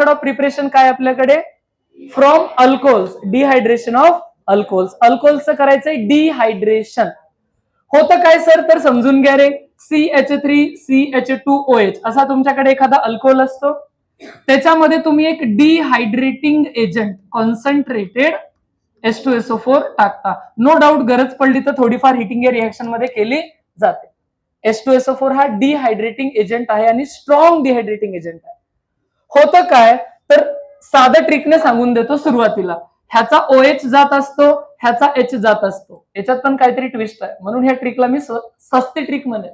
Method of preparation काय आपल्याकडे, from alcohols, dehydration of alcohols. अल्कोहोल्सचं करायचंय डिहायड्रेशन. होतं काय सर, तर समजून घ्या रे. CH3CH2OH असा तुमच्याकडे एखादा अल्कोहोल असतो, त्याच्यामध्ये तुम्ही एक डिहायड्रेटिंग एजंट कॉन्सन्ट्रेटेड H2SO4 टाकता. नो डाऊट गरज पडली तर थोडीफार हिटिंग या रिएक्शन मध्ये केली जाते. H2SO4 हा डिहायड्रेटिंग एजंट आहे आणि स्ट्रॉंग डिहायड्रेटिंग एजंट आहे. होतं काय, तर साधं ट्रिकने सांगून देतो सुरुवातीला. ह्याचा OH जात असतो, ह्याचा H जात असतो. याच्यात पण काहीतरी ट्विस्ट आहे, म्हणून ह्या ट्रिकला मी सस्ती ट्रिक म्हणेन.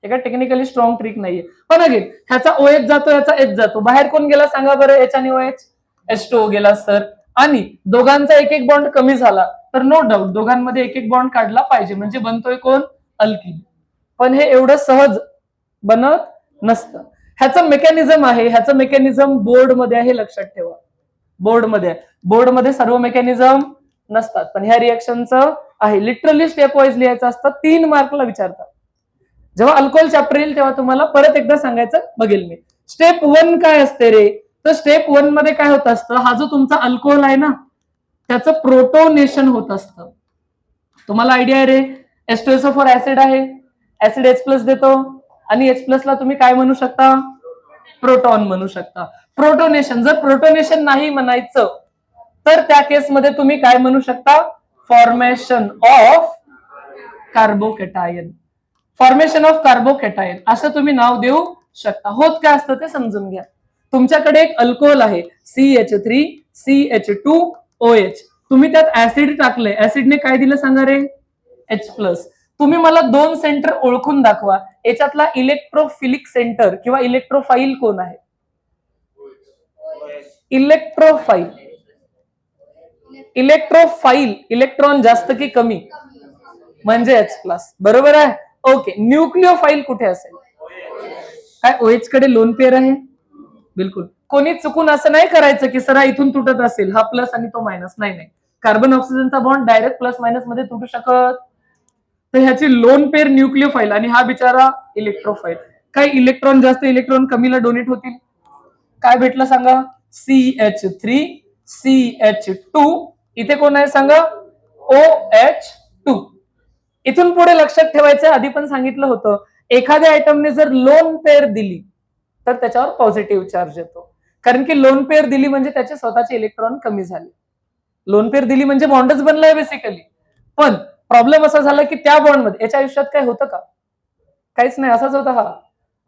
एका टेक्निकली स्ट्रॉंग ट्रिक नाहीये. पण अगेन ह्याचा OH जातो, ह्याचा H जातो. बाहेर कोण गेला सांगा बरं, H आणि OH? H2O गेला सर. आणि दोघांचा एक एक बॉन्ड कमी झाला तर नो डाऊट दोघांमध्ये एक एक बॉन्ड काढला पाहिजे, म्हणजे बनतोय कोण, अल्किन. पण हे एवढं सहज बनत नसतं. ह्याचं मेकॅनिझम आहे, ह्याचं मेकॅनिझम बोर्डमध्ये आहे, लक्षात ठेवा. बोर्डमध्ये सर्व मेकॅनिझम नसतात, पण ह्या रिएक्शनचं आहे. लिटरली स्टेप वाईज लिहायचं असतं, 3 मार्कला विचारतात. जेव्हा अल्कोहोल चॅप्टर येईल तेव्हा तुम्हाला परत एकदा सांगायचं बघेल मी. स्टेप 1 काय असते रे, तर स्टेप 1 मध्ये काय होत असतं, हा जो तुमचा अल्कोहोल आहे ना त्याचं प्रोटोनेशन होत असतं. तुम्हाला आयडिया आहे रे, H2SO4 ऍसिड आहे, ऍसिड H+ देतो आणि H+ ला तुम्ही काय म्हणू शकता, प्रोटॉन म्हणू शकता. प्रोटोनेशन, जर प्रोटोनेशन नाही म्हणायचं तर त्या केसमध्ये तुम्ही काय म्हणू शकता, formation of carbocation. Formation of carbocation असं तुम्ही नाव देऊ शकता. होत काय असतं ते समजून घ्या. तुमच्याकडे एक अल्कोहोल आहे CH3CH2OH, तुम्ही त्यात ऍसिड टाकले, ऍसिडने काय दिलं सांगा रे, H+. तुम्ही मला 2 सेंटर ओळखून दाखवा, याच्यातला इलेक्ट्रोफिलिक सेंटर किंवा इलेक्ट्रोफाईल कोण आहे. इलेक्ट्रोफाईल इलेक्ट्रॉन जास्त की कमी, म्हणजे H+. बरोबर आहे. ओके, न्यूक्लिओफाईल कुठे असेल, काय OH कडे लोन पेअर आहे, बिलकुल. कोणी चुकून असं नाही करायचं की सर इथून तुटत असेल, हा प्लस आणि तो मायनस, नाही. कार्बन ऑक्सिजनचा बॉन्ड डायरेक्ट प्लस मायनस मध्ये तुटू शकत, तर ह्याची लोन पेअर न्यूक्लिओफाईल आणि हा बिचारा इलेक्ट्रोफाईल. काय इलेक्ट्रॉन जास्त इलेक्ट्रॉन कमीला डोनेट होतील, काय भेटलं सांगा, CH3CH2, इथे कोण आहे सांगा, OH2. इथून पुढे लक्षात ठेवायचं, आधी पण सांगितलं होतं, एखाद्या आयटमने जर लोन पेअर दिली तर त्याच्यावर पॉझिटिव्ह चार्ज येतो, कारण की लोन पेअर दिली म्हणजे त्याचे स्वतःचे इलेक्ट्रॉन कमी झाले. लोन पेअर दिली म्हणजे बॉन्डच बनलाय बेसिकली. पण प्रॉब्लेम असा झाला की त्या बॉन्डमध्ये, याच्या आयुष्यात काय होतं का, काहीच नाही, असाच होता हा.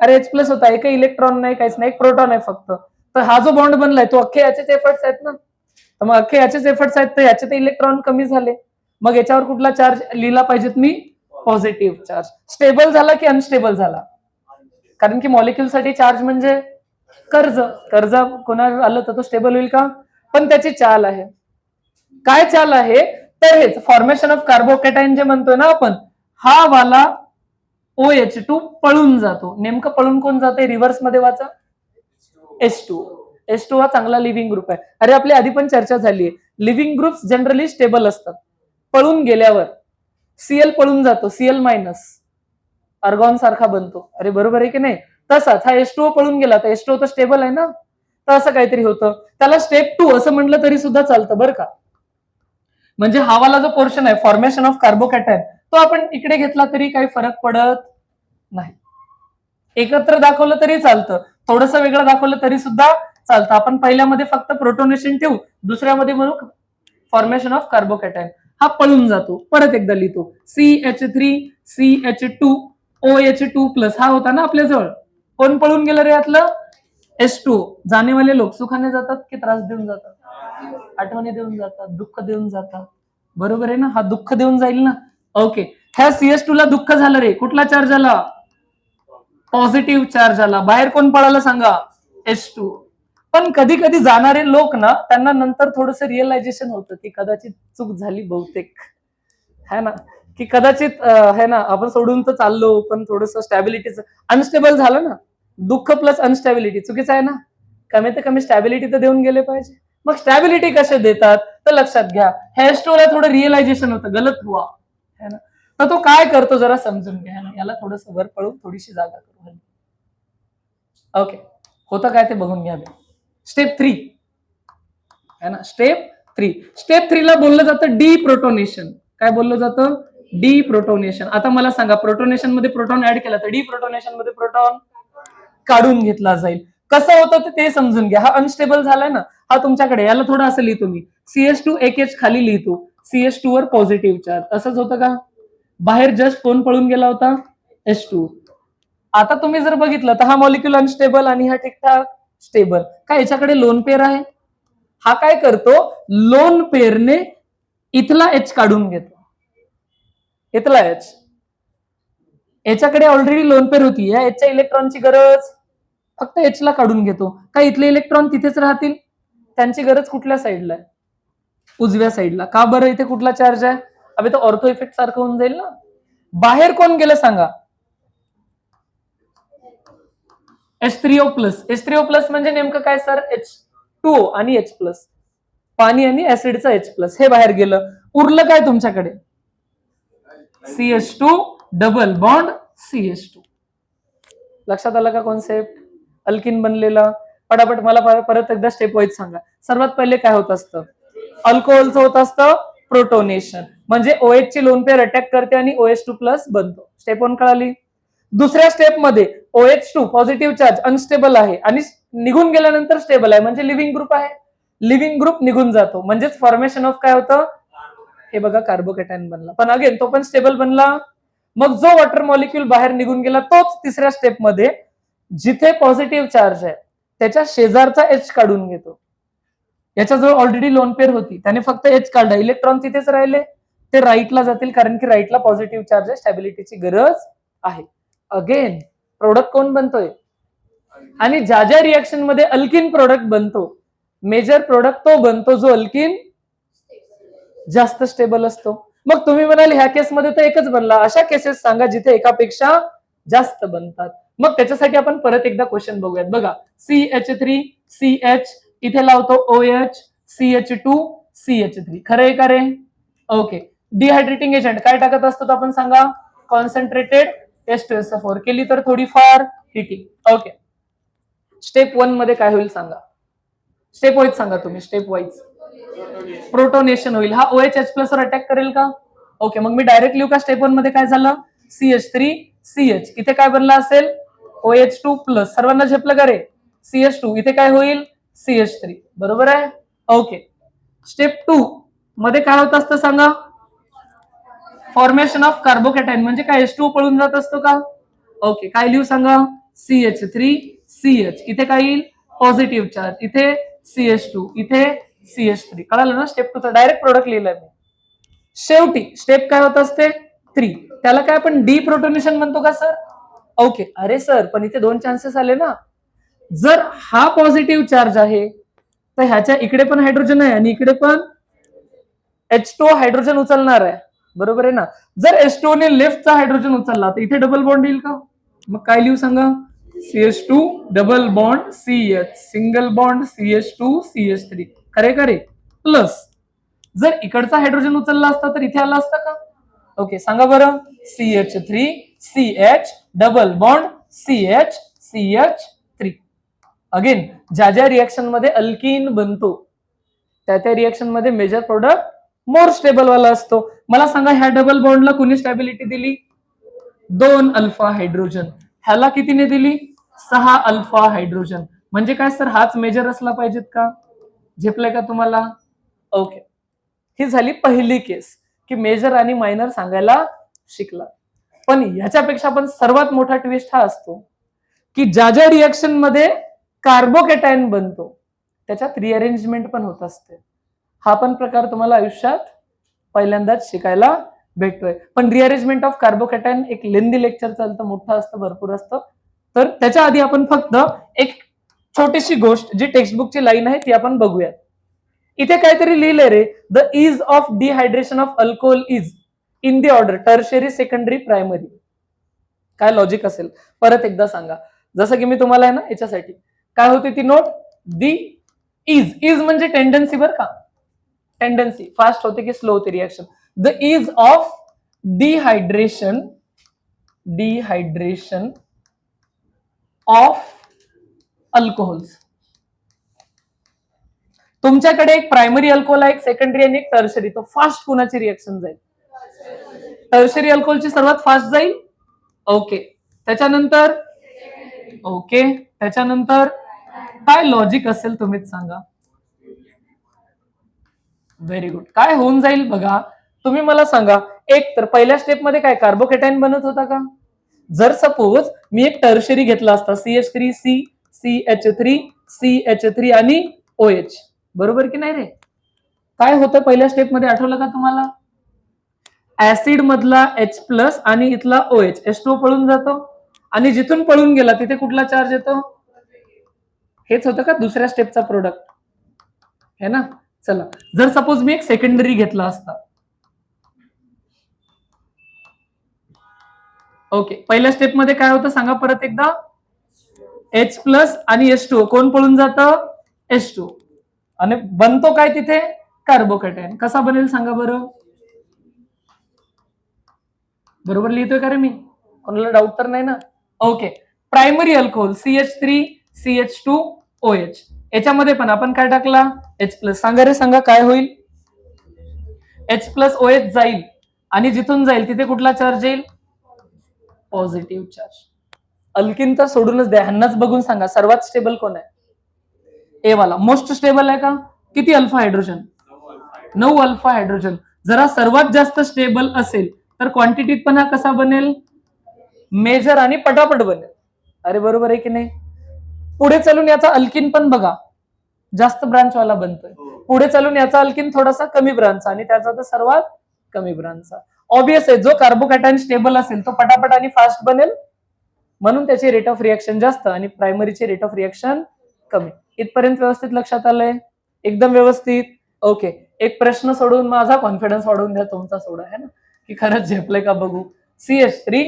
अरे H+ होता, एक इलेक्ट्रॉन नाही, काहीच नाही, एक प्रोटॉन आहे फक्त. तर हा जो बॉन्ड बनलाय तो अख्खे याचेच एफर्ट्स आहेत ना, तर मग अख्खे याचेच एफर्ट्स आहेत, तर याचे ते इलेक्ट्रॉन कमी झाले. मग याच्यावर कुठला चार्ज लिहिला पाहिजेत मी, पॉझिटिव्ह चार्ज. स्टेबल झाला की अनस्टेबल झाला, कारण की मॉलिक्युल साठी चार्ज म्हणजे कर्ज कोणाला आलं तर तो स्टेबल होईल का, पण त्याची चाल आहे. काय चाल आहे, तर हेच फॉर्मेशन ऑफ कार्बोकॅटायन जे म्हणतोय ना आपण, हा वाला OH2 पळून जातो. नेमकं पळून कोण जाते, रिव्हर्स मध्ये वाचा, H2 हा चांगला लिव्हिंग ग्रुप आहे. अरे आपली आधी पण चर्चा झाली, लिव्हिंग ग्रुप्स जनरली स्टेबल असतात. पळून गेल्यावर Cl पळून जातो, Cl- अर्गॉन सारखा बनतो. अरे बरोबर आहे की नाही, तसाच हा H2O पळून गेला तर H2O तर स्टेबल आहे ना, तर असं काहीतरी होतं. त्याला स्टेप 2 असं म्हटलं तरी सुद्धा चालतं बरं का. म्हणजे हावाला जो पोर्शन आहे फॉर्मेशन ऑफ कार्बोकॅटायन, तो आपण इकडे घेतला तरी काही फरक पडत नाही. एकत्र दाखवलं तरी चालतं, थोडंसं वेगळं दाखवलं तरी सुद्धा चालतं. आपण पहिल्यामध्ये फक्त प्रोटोनेशन ठेवू, दुसऱ्यामध्ये म्हणू फॉर्मेशन ऑफ कार्बोकॅटायन. हा पळून जातो. परत एकदा लिहितो, CH3CH2OH2+, हा होता ना आपल्याजवळ. कोण पळून गेलं रे यातलं, H2O. जाणेवाले लोक सुखाने जातात की त्रास देऊन जातात, आठवणी देऊन जातात, दुःख देऊन जातात, बरोबर आहे ना, हा दुःख देऊन जाईल ना. ओके, ह्या CH2 ला दुःख झालं रे, कुठला चार्ज आला, पॉझिटिव्ह चार्ज आला. बाहेर कोण पळालं सांगा, H2. पण कधी कधी जाणारे लोक ना, त्यांना नंतर थोडस रिअलायझेशन होतं की कदाचित चूक झाली बहुतेक, है ना, की कदाचित है ना, आपण सोडून तर चाललो पण थोडस स्टॅबिलिटीचं अनस्टेबल झालं ना. दुःख प्लस अनस्टॅबिलिटी चुकीचं आहे ना, कमी ते कमी स्टॅबिलिटी तर देऊन गेले पाहिजे. मग स्टॅबिलिटी कसे देतात, तर लक्षात घ्या, H2 ला थोडं रिअलायझेशन होतं, गलत हुआ, है ना, तर तो काय करतो जरा समजून घ्या. याला थोडस वर पळून थोडीशी जागा करू. ओके, होतं काय ते बघून घ्या. स्टेप 3 है ना, स्टेप 3 ला बोललं जातं डी प्रोटोनेशन. काय बोललं जातं? D protonation. आता मला सांगा, प्रोटोनेशन मध्ये प्रोटॉन ऍड केला तर डी प्रोटोनेशन मध्ये प्रोटॉन काढून घेतला जाईल. कसं होतं ते समजून घ्या. हा अनस्टेबल झालाय ना, हा तुमच्याकडे, याला थोडं असं लिहितो मी, CH2 एक H खाली लिहितो, CH2 वर पॉझिटिव्ह चार्ज. असंच होतं का? बाहेर जस्ट कोण पळून गेला होता? H2. आता तुम्ही जर बघितलं तर हा मॉलिक्युल अनस्टेबल आणि हा ठीकठाक स्टेबल. काय याच्याकडे लोन पेअर आहे? हा काय करतो? लोन पेअरने इथला H काढून घेतो, इथला H. याच्याकडे ऑलरेडी लोन पेअर होती, या Hच्या इलेक्ट्रॉनची गरज फक्त H ला काढून घेतो. काय इथले इलेक्ट्रॉन तिथेच राहतील? त्यांची गरज कुठल्या साईडला आहे? उजव्या साईडला. का बरं? इथे कुठला चार्ज आहे? अबे तो ऑर्थो इफेक्ट सारखं होऊन जाईल ना. बाहेर कोण गेलं सांगा? H3O plus. H3O प्लस म्हणजे नेमकं काय सर? H2O आणि H प्लस, पाणी आणि ऍसिडचा H प्लस, हे बाहेर गेलं. उरलं काय तुमच्याकडे? CH2 double bond CH2. लक्षात आलं का कॉन्सेप्ट? अल्किन बनलेला. पटापट मला परत एकदा स्टेप वाईज सांगा. सर्वात पहिले काय होत असतं? अल्कोहोलचं होत असतं प्रोटोनेशन, म्हणजे OH ची लोन पेअर अटॅक करते आणि OH2 प्लस बनतो. स्टेप 1 कळाली. दुसऱ्या स्टेप मध्ये OH2 पॉझिटिव्ह चार्ज अनस्टेबल आहे आणि निघून गेल्यानंतर स्टेबल आहे, म्हणजे लिव्हिंग ग्रुप आहे. लिव्हिंग ग्रुप निघून जातो, म्हणजेच फॉर्मेशन ऑफ काय होतं? हे बघा, कार्बोकॅटायन बनला. पण अगेन तो पण स्टेबल बनला. मग जो वॉटर मॉलिक्यूल बाहेर निघून गेला तोच तिसऱ्या स्टेप मध्ये जिथे पॉझिटिव्ह चार्ज आहे त्याच्या शेजारचा H काढून घेतो. याच्याजवळ ऑलरेडी लोन पेअर होती, त्याने फक्त H काढला, इलेक्ट्रॉन तिथेच राहिले, ते राईटला जातील, कारण की राईटला पॉझिटिव्ह चार्ज आहे, स्टॅबिलिटीची गरज आहे. अगेन प्रोडक्ट कोण बनतोय? आणि ज्या ज्या रिएक्शन मध्ये अल्किन प्रोडक्ट बनतो, मेजर प्रोडक्ट तो बनतो जो अल्किन जास्त स्टेबल असतो. मग तुम्ही म्हणाल ह्या केसमध्ये तर एकच बनला, अशा केसेस सांगा जिथे एकापेक्षा जास्त बनतात. मग त्याच्यासाठी आपण परत एकदा क्वेश्चन बघूयात. बघा, CH3 CH, इथे लावतो OH, CH2 CH3. खरं आहे का रे? ओके. डिहायड्रेटिंग एजंट काय टाकत असतो आपण सांगा? Concentrated H2SO4. केली तर थोडीफार हिटिंग. ओके. स्टेप 1 मध्ये काय होईल सांगा? स्टेप वाईज सांगा तुम्ही. स्टेप वाईज प्रोटोनेशन होईल. हा OH प्लस वर अटॅक करेल का? ओके. मग मी डायरेक्ट लिहू का? स्टेप 1 मध्ये काय झालं? CH3 CH, इथे काय बनला असेल? OH2 plus. सर्वांना झेपलं का रे? CH2, इथे काय होईल? CH3. बरोबर आहे? ओके. स्टेप 2 मध्ये काय होत असतं सांगा? फॉर्मेशन ऑफ कार्बोकॅटायन, म्हणजे काय H2 पळून जात असतो का? ओके. काय लिहू सांगा? CH3 CH, इथे काय येईल? पॉझिटिव्ह चार्ज, इथे CH2, इथे CH3. कळालं ना? स्टेप 2 चा डायरेक्ट प्रोडक्ट लिहिलंय मी. शेवटी स्टेप काय होत असते? 3. त्याला काय आपण डी प्रोटोनेशन म्हणतो का सर? ओके. अरे सर, पण इथे 2 चान्सेस आले ना. जर हा पॉझिटिव्ह चार्ज आहे तर ह्याच्या इकडे पण हायड्रोजन आहे आणि इकडे पण H2 हायड्रोजन उचलणार आहे, बरोबर आहे ना. जर H2 ने लेफ्टचा हायड्रोजन उचलला तर इथे डबल बॉन्ड येईल का? मग काय लिहू सांगा? CH2 double bond CH, single bond CH2 CH3. खरे खरे प्लस जर इकडचा हायड्रोजन उचलला असता तर इथे आला असता का? ओके. सांगा बरं. CH3 CH double bond CH CH3. Again ज्या ज्या रिएक्शन मध्ये अल्किन बनतो त्या त्या रिएक्शन मध्ये मेजर प्रोडक्ट मोर स्टेबल वाला असतो. मला सांगा, ह्या डबल बॉन्डला कुणी स्टॅबिलिटी दिली? 2 अल्फा हायड्रोजन. ह्याला कितीने दिली? 6 अल्फा हायड्रोजन. म्हणजे काय सर, हाच मेजर असला पाहिजेत का? झेपलंय का तुम्हाला? ओके. ही झाली पहिली केस की मेजर आणि मायनर सांगायला शिकला. पण ह्याच्यापेक्षा पण सर्वात मोठा ट्विस्ट हा असतो की ज्या ज्या रिएक्शन मध्ये कार्बोकॅटायन बनतो त्याच्यात रिअरेंजमेंट पण होत असते. हा पण प्रकार तुम्हाला आयुष्यात पहिल्यांदाच शिकायला भेटतोय. पण रिअरेंजमेंट ऑफ कार्बोकॅटायन एक लेंदी लेक्चर चालतं, मोठं असतं, भरपूर असतं. तर त्याच्या आधी आपण फक्त एक छोटीशी गोष्ट जी टेक्स्टबुकची लाईन आहे ती आपण बघूयात. इथे काहीतरी लिहिलंय रे, the is of dehydration of alcohol is in the order tertiary secondary primary. काय लॉजिक असेल? परत एकदा सांगा. जसं की मी तुम्हाला आहे ना याच्यासाठी काय होती ती नोट? दी इज म्हणजे टेंडन्सी, बरं का? टेंडन्सी फास्ट होते की स्लो होते reaction. The is of dehydration of alcohols. तुमच्याकडे एक प्रायमरी अल्कोहोल आहे, एक सेकंडरी आणि एक टर्शरी. तो फास्ट कुणाची रिएक्शन जाईल? टर्शरी अल्कोहोलची सर्वात फास्ट जाईल. ओके, त्याच्यानंतर ओके, त्याच्यानंतर काय लॉजिक असेल तुम्हीच सांगा. Very good. काय होऊन जाईल बघा, तुम्ही मला सांगा. एक तर पहिल्या स्टेपमध्ये काय कार्बोकेटाईन बनत होता का? जर सपोज मी एक टर्शरी घेतला असता, CH3 C CH3 CH3 आणि OH, बरोबर की नाही रे? काय होतं पहिल्या स्टेपमध्ये आठवलं का तुम्हाला? ऍसिड मधला H+ आणि इथला OH H2O पळून जातो, आणि जिथून पळून गेला तिथे कुठला चार्ज येतो? हेच होतं का दुसऱ्या स्टेपचा प्रोडक्ट, है ना? चला, जर सपोज मी एक सेकंडरी घेतला असता. ओके, पहिल्या स्टेपमध्ये काय होतं सांगा परत एकदा. H+ आणि H2O कोण पळून जातं? H2O. आणि बनतो काय तिथे? कार्बोकेटाईन. कसा बनेल सांगा बरं? बरोबर लिहितोय का रे मी? कोणाला डाऊट तर नाही ना? Okay, primary alcohol CH3 CH2OH. याच्यामध्ये पण आपण काय टाकला? H+. सांगा रे, सांगा काय होईल? H+OH जाईल, आणि जिथून जाईल तिथे कुठला चार्ज येईल? Positive charge. अल्किन तर सोडूनच द्या, ह्यांनाच बघून सांगा सर्वात स्टेबल कोण आहे? ए वाला मोस्ट स्टेबल आहे का? किती अल्फा हायड्रोजन? 9 alpha hydrogen. जरा सर्वात जास्त स्टेबल असेल तर क्वांटिटीत पण हा कसा बनेल? मेजर आणि पटापट बनेल. अरे बरोबर आहे की नाही? पुढे चालून याचा अल्किन पण बघा, जास्त ब्रांच वाला बनतोय. पुढे चालून याचा अल्किन थोडासा कमी ब्रांचचा, आणि त्याचा तर सर्वात कमी ब्रांचचा. ऑब्विस आहे, जो कार्बोकॅटायन स्टेबल असेल तो पटापट आणि फास्ट बनेल, म्हणून त्याची रेट ऑफ रिएक्शन जास्त आणि प्रायमरीची रेट ऑफ रिएक्शन कमी. इथपर्यंत व्यवस्थित लक्षात आलंय? एकदम व्यवस्थित. ओके, एक प्रश्न सोडून माझा कॉन्फिडन्स वाढवून द्या तुमचा, सोडा, है ना, की खरंच झेपले का बघू. CH3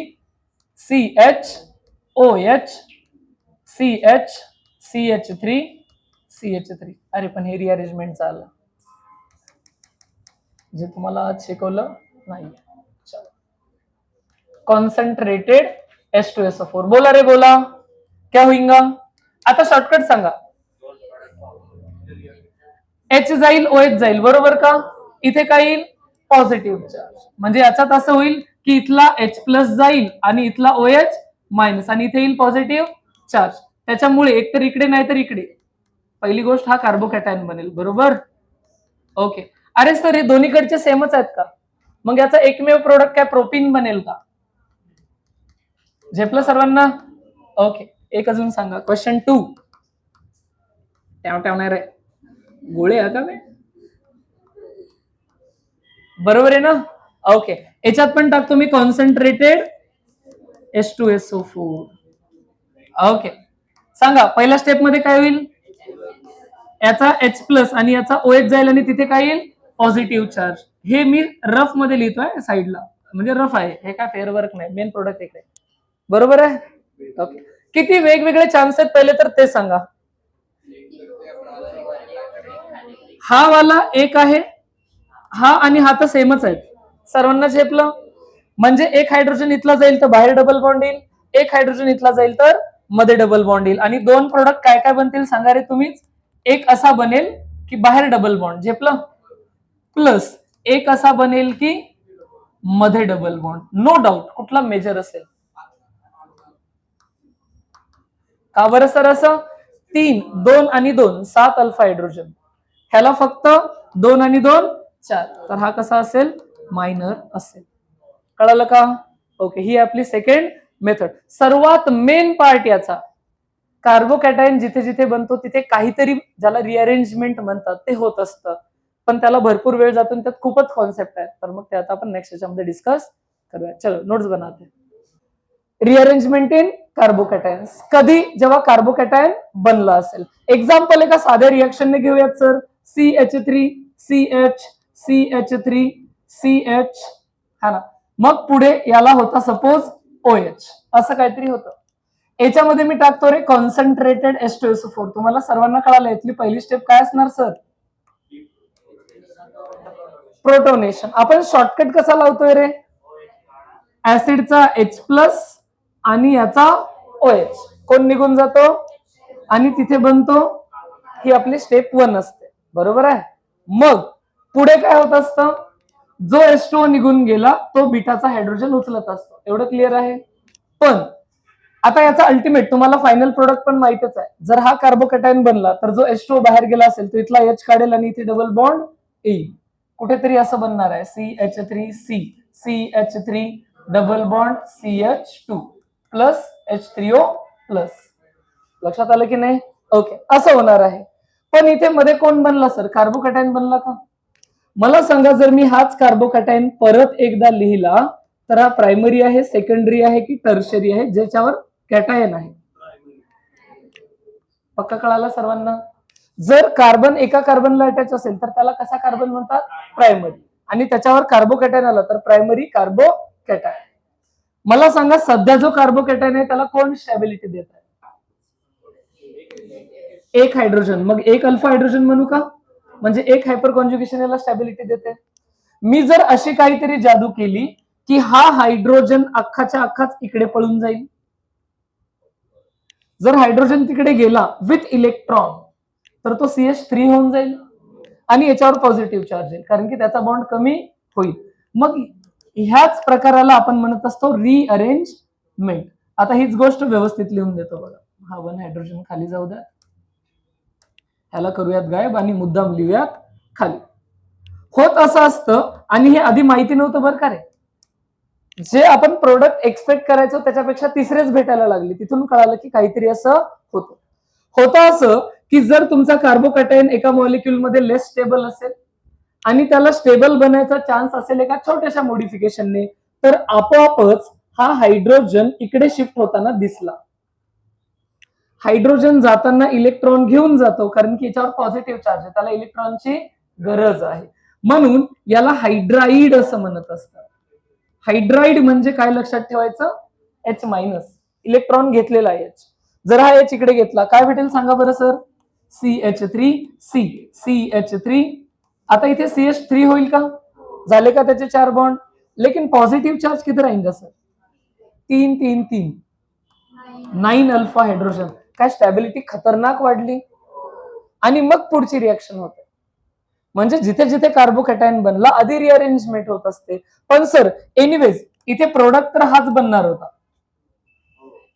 CHOH CH CH3 CH3. अरे पण हे रिअरेंजमेंट आलं जे तुम्हाला आज शिकवलं नाही. Concentrated H2SO4. बोला रे बोला, क्या होईंगा? आता शॉर्टकट सांगा. H जाईल, OH जाईल, बरोबर का? इथे काय येईल? Positive charge. म्हणजे याच्यात असं होईल की इथला H+ जाईल आणि इथला OH- आणि इथे येईल पॉझिटिव्ह चार्ज. त्याच्यामुळे एकतर इकडे नाही तर इकडे पहिली गोष्ट हा कार्बोकॅटायन बनेल, बरोबर? ओके. अरे सर, हे दोन्हीकडचे सेमच आहेत का? मग याचा एकमेव प्रोडक्ट काय प्रोपीन बनेल का? झेपलं सर्वांना? ओके, एक अजून सांगा. क्वेश्चन 2. नाही रे, गोळे आहे का बे? बरोबर आहे ना? ओके, याच्यात पण टाकतो मी कॉन्सन्ट्रेटेड H2SO4. ओके, सांगा पहिल्या स्टेप मध्ये काय होईल? याचा H+ आणि याचा OH जाईल, आणि तिथे काय येईल? Positive charge. हे मी रफ मध्ये लिहितोय साईडला, म्हणजे रफ आहे हे, काय फेअर वर्क नाही. मेन प्रोडक्ट इकडे, बरोबर आहे? ओके, किती वेगवेगळे चान्स आहेत पहिले तर ते सांगा. हा वाला एक आहे, हा आणि हा तर सेमच आहेत. सर्वांना झेपलं? म्हणजे एक हायड्रोजन इथला जाईल तर बाहेर डबल बॉन्ड येईल, एक हायड्रोजन इथला जाईल तर मध्ये डबल बॉन्ड येईल, आणि दोन प्रोडक्ट काय काय बनतील सांगा रे तुम्हीच. एक असा बनेल की बाहेर डबल बॉन्ड, झेपलं? प्लस एक असा बनेल की मध्ये डबल बॉन्ड. नो डाऊट कुठला मेजर असेल? का बरं सर असं? 3 2 आणि 2 7 अल्फा हायड्रोजन, ह्याला फक्त 2 आणि 2 4, तर हा कसा असेल? मायनर असेल. कळालं का? ओके, ही आपली सेकंड मेथड. सर्वात मेन पार्ट याचा, कार्बोकॅटायन जिथे जिथे बनतो तिथे काहीतरी ज्याला रिअरेंजमेंट म्हणतात ते होत असतं, पण त्याला भरपूर वेळ जातो, त्यात खूपच कॉन्सेप्ट आहेत. तर मग ते आता आपण नेक्स्ट याच्यामध्ये डिस्कस करूया. चलो नोट्स बनाते. रिअरेंजमेंट इन कार्बोकॅटायन्स कधी? जेव्हा कार्बोकॅटायन बनला असेल. एक्झाम्पल एका साध्या रिएक्शनने घेऊयात sir. CH3 CH CH3 CH, हा ना. मग पुढे याला होता सपोज OH, असं काहीतरी होतं. याच्यामध्ये मी टाकतो रे कॉन्सन्ट्रेटेड H2SO4. तुम्हाला सर्वांना कळालं यातली पहिली स्टेप काय असणार सर? प्रोटोनेशन. आपण शॉर्टकट कसा लावतोय रे? ऍसिडचा H+ आणि याचा OH कोण निघून जातो आणि तिथे बनतो. ही आपली स्टेप 1 असते. बरोबर आहे. मग पुढे काय होत असतं, जो H2O निघून गेला तो बीटाचा हायड्रोजन उचलत असतो. एवढं क्लिअर आहे. पण आता याचा अल्टिमेट तुम्हाला फायनल प्रोडक्ट पण माहितच आहे. जर हा कार्बोकॅटायन बनला तर जो H2O बाहेर गेला असेल तो इथला H काढेल आणि इथे डबल बॉन्ड येईल. कुठेतरी असं बनणार आहे CH3C CH3 double bond CH2 plus H3O plus. लक्षात आलं की नाही? ओके, असं होणार आहे. पण इथे मध्ये कोण बनला सर? कार्बोकॅटायन बनला का? मला सांगा, जर मी हाच कार्बोकॅटायन परत एकदा लिहिला तर हा प्रायमरी आहे, सेकंडरी आहे की टर्शरी आहे ज्याच्यावर कॅटायन आहे? पक्का कळाला सर्वांना? जर कार्बन एका कार्बनला अटॅच असेल तर त्याला कसा कार्बन म्हणतात? प्रायमरी. आणि त्याच्यावर कार्बोकॅटायन आला तर प्रायमरी कार्बोकॅटायन. मला सांगा, सध्या जो कार्बोकॅटायन आहे त्याला कोण स्टॅबिलिटी देत आहे? एक हायड्रोजन. मग एक अल्फा हायड्रोजन म्हणू का? म्हणजे एक हायपर कॉन्जुगेशन याला स्टॅबिलिटी देते. मी जर अशी काहीतरी जादू केली की हा हायड्रोजन अख्खाच्या अख्खाच इकडे पळून जाईल, जर हायड्रोजन तिकडे गेला विथ इलेक्ट्रॉन तर तो CH3 होऊन जाईल आणि याच्यावर पॉझिटिव्ह चार्ज येईल, कारण की त्याचा बॉन्ड कमी होईल. मग ह्याच प्रकाराला आपण म्हणत असतो रिअरेंजमेंट. आता हीच गोष्ट व्यवस्थित लिहून देतो बघा. हा 1 हायड्रोजन खाली जाऊ द्या, ह्याला करूयात गायब आणि मुद्दाम लिहूयात खाली. होत असं असतं, आणि हे आधी माहिती नव्हतं बरं का रे. जे आपण प्रोडक्ट एक्सपेक्ट करायचो त्याच्यापेक्षा तिसरेच भेटायला लागले. तिथून कळालं की काहीतरी असं होतं. होतं असं की जर तुमचा कार्बोकॅटायन एका मॉलिक्यूल मध्ये लेस स्टेबल असेल आणि त्याला स्टेबल बनायचा चान्स असेल एका छोट्याशा मॉडिफिकेशनने, तर आपोआपच हा हायड्रोजन इकडे शिफ्ट होताना दिसला. हायड्रोजन जाताना इलेक्ट्रॉन घेऊन जातो, कारण की याच्यावर पॉझिटिव्ह चार्ज आहे, त्याला इलेक्ट्रॉनची गरज आहे. म्हणून याला हायड्राईड असं म्हणत असतात. हायड्राईड म्हणजे काय लक्षात ठेवायचं? H मायनस, इलेक्ट्रॉन घेतलेला आहे H. जर हा H इकडे घेतला काय भेटेल सांगा बरं सर? CH3C CH3. आता इथे CH3 होईल का? झाले का त्याचे 4 बॉन्ड? लेकिन पॉझिटिव्ह चार्ज किती राहील सर? 3 3 3 9 alpha hydrogen. काय स्टॅबिलिटी खतरनाक वाढली. आणि मग पुढची रिएक्शन होते. म्हणजे जिथे जिथे कार्बोकॅटायन बनला आधी रिअरेंजमेंट होत असते. पण सर एनिवेज इथे प्रोडक्ट तर हाच बनणार होता.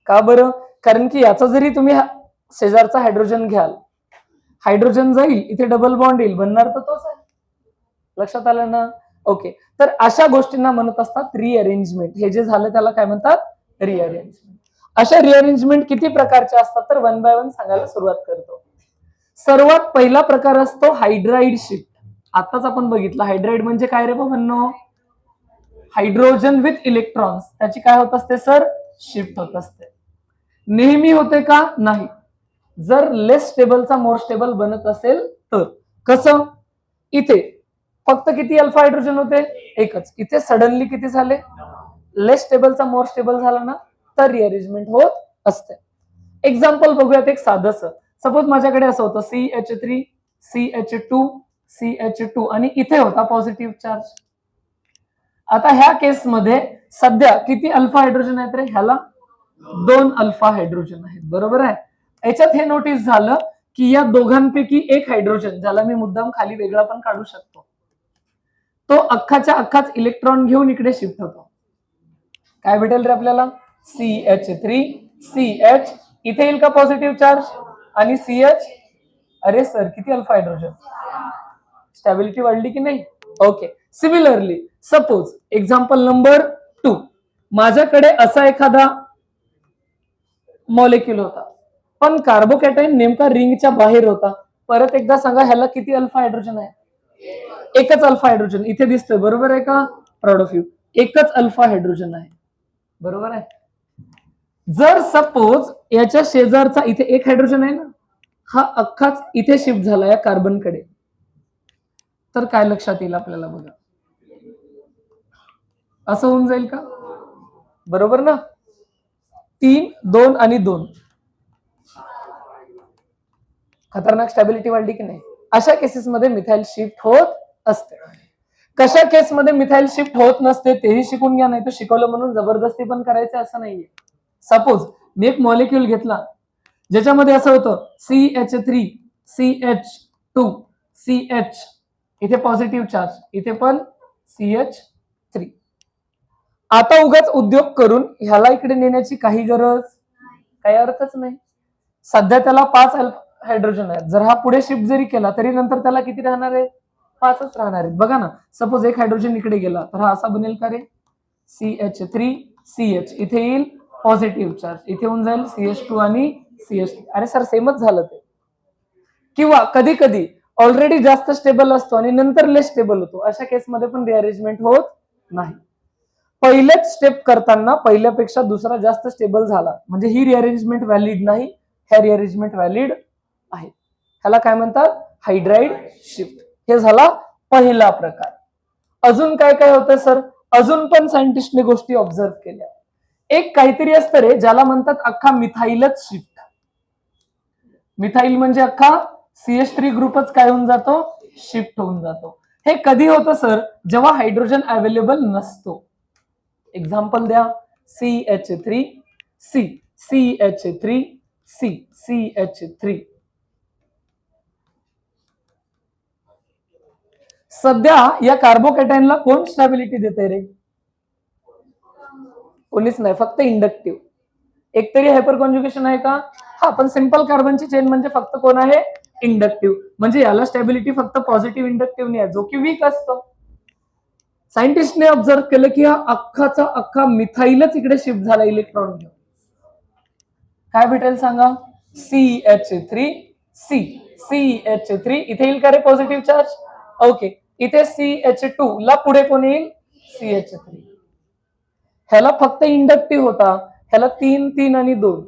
का बरं? कारण की याचा जरी तुम्ही शेजारचा हायड्रोजन घ्याल, हायड्रोजन जाईल इथे डबल बॉन्ड येईल, बनणार तर तोच आहे. लक्षात आलं ना? ओके. तर अशा गोष्टींना म्हणत असतात रिअरेंजमेंट. हे जे झालं त्याला काय म्हणतात? रिअरेंजमेंट. अशा रिअरेंजमेंट किती प्रकारच्या असतात तर 1 बाय 1 सांगायला सुरुवात करतो. सर्वात पहिला प्रकार असतो हायड्राईड शिफ्ट. आताच आपण बघितलं. हायड्राईड म्हणजे काय रे बाबांनो? Hydrogen with electrons. त्याची काय होत असते सर? शिफ्ट होत असते. नेहमी होते का? नाही. जर लेस स्टेबलचा मोर स्टेबल बनत असेल तर. कसं? इथे फक्त किती अल्फा हायड्रोजन होते? एकच. इथे सडनली किती झाले? लेस स्टेबलचा मोर स्टेबल झाला ना, तर रिअरेंजमेंट होत असते. एक्झाम्पल बघूयात एक साधंसं. सपोज माझ्याकडे असं होतं CH3 CH2 CH2 आणि इथे होता पॉझिटिव्ह चार्ज. आता ह्या केसमध्ये सध्या किती अल्फा हायड्रोजन आहेत रे? ह्याला 2 अल्फा हायड्रोजन आहेत. बरोबर आहे. याच्यात हे नोटीस झालं की या दोघांपैकी एक हायड्रोजन, ज्याला मी मुद्दाम खाली वेगळा पण काढू शकतो, तो अख्खाच्या अख्खाच इलेक्ट्रॉन घेऊन इकडे शिफ्ट होतो. काय भेटेल रे आपल्याला? CH3 CH. इथे येईल का पॉझिटिव्ह चार्ज? आणि CH. अरे सर किती अल्फा हायड्रोजन? स्टॅबिलिटी वाढली की नाही? Okay. Similarly suppose example number 2, माझ्याकडे असा एखादा मॉलिक्यूल होता, पण कार्बोकॅटायन नेमका रिंगच्या बाहेर होता. परत एकदा सांगा, ह्याला किती अल्फा हायड्रोजन आहे? एकच अल्फा हायड्रोजन इथे दिसतोय. बरोबर आहे का? Proud of you. एकच अल्फा हायड्रोजन आहे. बरोबर आहे. जर सपोज याच्या शेजारचा इथे एक हायड्रोजन आहे ना, हा अख्खाच इथे शिफ्ट झाला या कार्बनकडे, तर काय लक्षात येईल आपल्याला बघा. असं होऊन जाईल का? बरोबर ना? 3 2 आणि 2. खतरनाक स्टॅबिलिटी वाढली की नाही? अशा केसेसमध्ये मिथाइल शिफ्ट होत असते. कशा केसमध्ये मिथाइल शिफ्ट होत नसते तेही शिकून घ्या, नाही तर शिकवलं म्हणून जबरदस्ती पण करायचं असं नाहीये. सपोज मी एक मॉलिक्यूल घेतला ज्याच्यामध्ये असं होतं CH3 CH2 CH, इथे पॉझिटिव्ह चार्ज, इथे पण CH3. आता उगाच उद्योग करून ह्याला इकडे नेण्याची काही गरज, काही अर्थच नाही. सध्या त्याला 5 हायड्रोजन आहेत. जर हा पुढे शिफ्ट जरी केला तरी नंतर त्याला किती राहणार आहे? 5च राहणार आहेत. बघा ना, सपोज एक हायड्रोजन इकडे गेला तर हा असा बनेल का रे? CH3CH, इथे येईल पॉझिटिव्ह चार्ज, इथे होऊन जाईल CH2 आणि CH3. अरे सर सेमच झालं ते. किंवा कधी कधी ऑलरेडी जास्त स्टेबल असतो आणि नंतर लेस स्टेबल होतो, अशा केसमध्ये पण रिअरेंजमेंट होत नाही. पहिलेच स्टेप करताना पहिल्यापेक्षा दुसरा जास्त स्टेबल झाला म्हणजे ही रिअरेंजमेंट व्हॅलिड नाही, ह्या रिअरेंजमेंट व्हॅलिड आहे. ह्याला काय म्हणतात? Hydride shift. हे झाला पहिला प्रकार. अजून काय काय होतं सर? अजून पण सायंटिस्टने गोष्टी ऑब्झर्व केल्या. एक काहीतरी असतं रे ज्याला म्हणतात अख्खा मिथाईलच शिफ्ट. मिथाईल म्हणजे अख्खा CH3 ग्रुपच काय होऊन जातो? शिफ्ट होऊन जातो. हे कधी होतं सर? जेव्हा हायड्रोजन अवेलेबल नसतो. एक्झाम्पल द्या. CH3C, CH3C, CH3. सध्या या कार्बोकॅटायनला कोण स्टॅबिलिटी देते रे? कोणीच नाही, फक्त इंडक्टिव्ह. एकतरी हायपर कॉन्ज्युगेशन आहे का? हा, पण सिंपल कार्बनची चेन म्हणजे फक्त कोण आहे? इंडक्टिव्ह. म्हणजे याला स्टॅबिलिटी फक्त पॉझिटिव्ह इंडक्टिव्हने आहे, जो की वीक असतो. सायंटिस्टने ऑब्झर्व केलं की हा अख्खाचा अख्खा मिथाईलच इकडे शिफ्ट झाला इलेक्ट्रॉन घेऊन. काय भेटेल सांगा? CH3C, CH3. इथे येईल का रे पॉझिटिव्ह चार्ज? ओके. इथे CH2 ला पुढे कोण येईल? CH3. ह्याला फक्त इंडक्टिव्ह होता, ह्याला 3 3 आणि 2,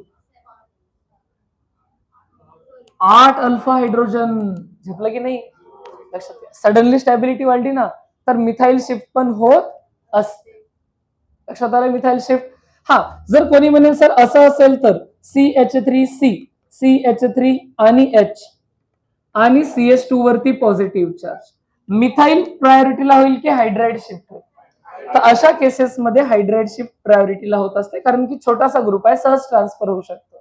8 अल्फा हायड्रोजन. झेपलं की नाही? लक्षात घ्या. सडनली स्टॅबिलिटी वाढली ना तर मिथाईल शिफ्ट पण होत असते. लक्षात आलं? Methyl shift. हा, जर कोणी म्हणेल सर असं असेल तर CH3C, CH3 आणि H आणि CH2 वरती पॉझिटिव्ह चार्ज, मिथाईल प्रायोरिटीला होईल की हायड्राइड शिफ्ट होईल? तर अशा केसेसमध्ये हायड्राइड शिफ्ट प्रायोरिटीला होत असते, कारण की छोटासा ग्रुप आहे, सहज ट्रान्सफर होऊ शकतो.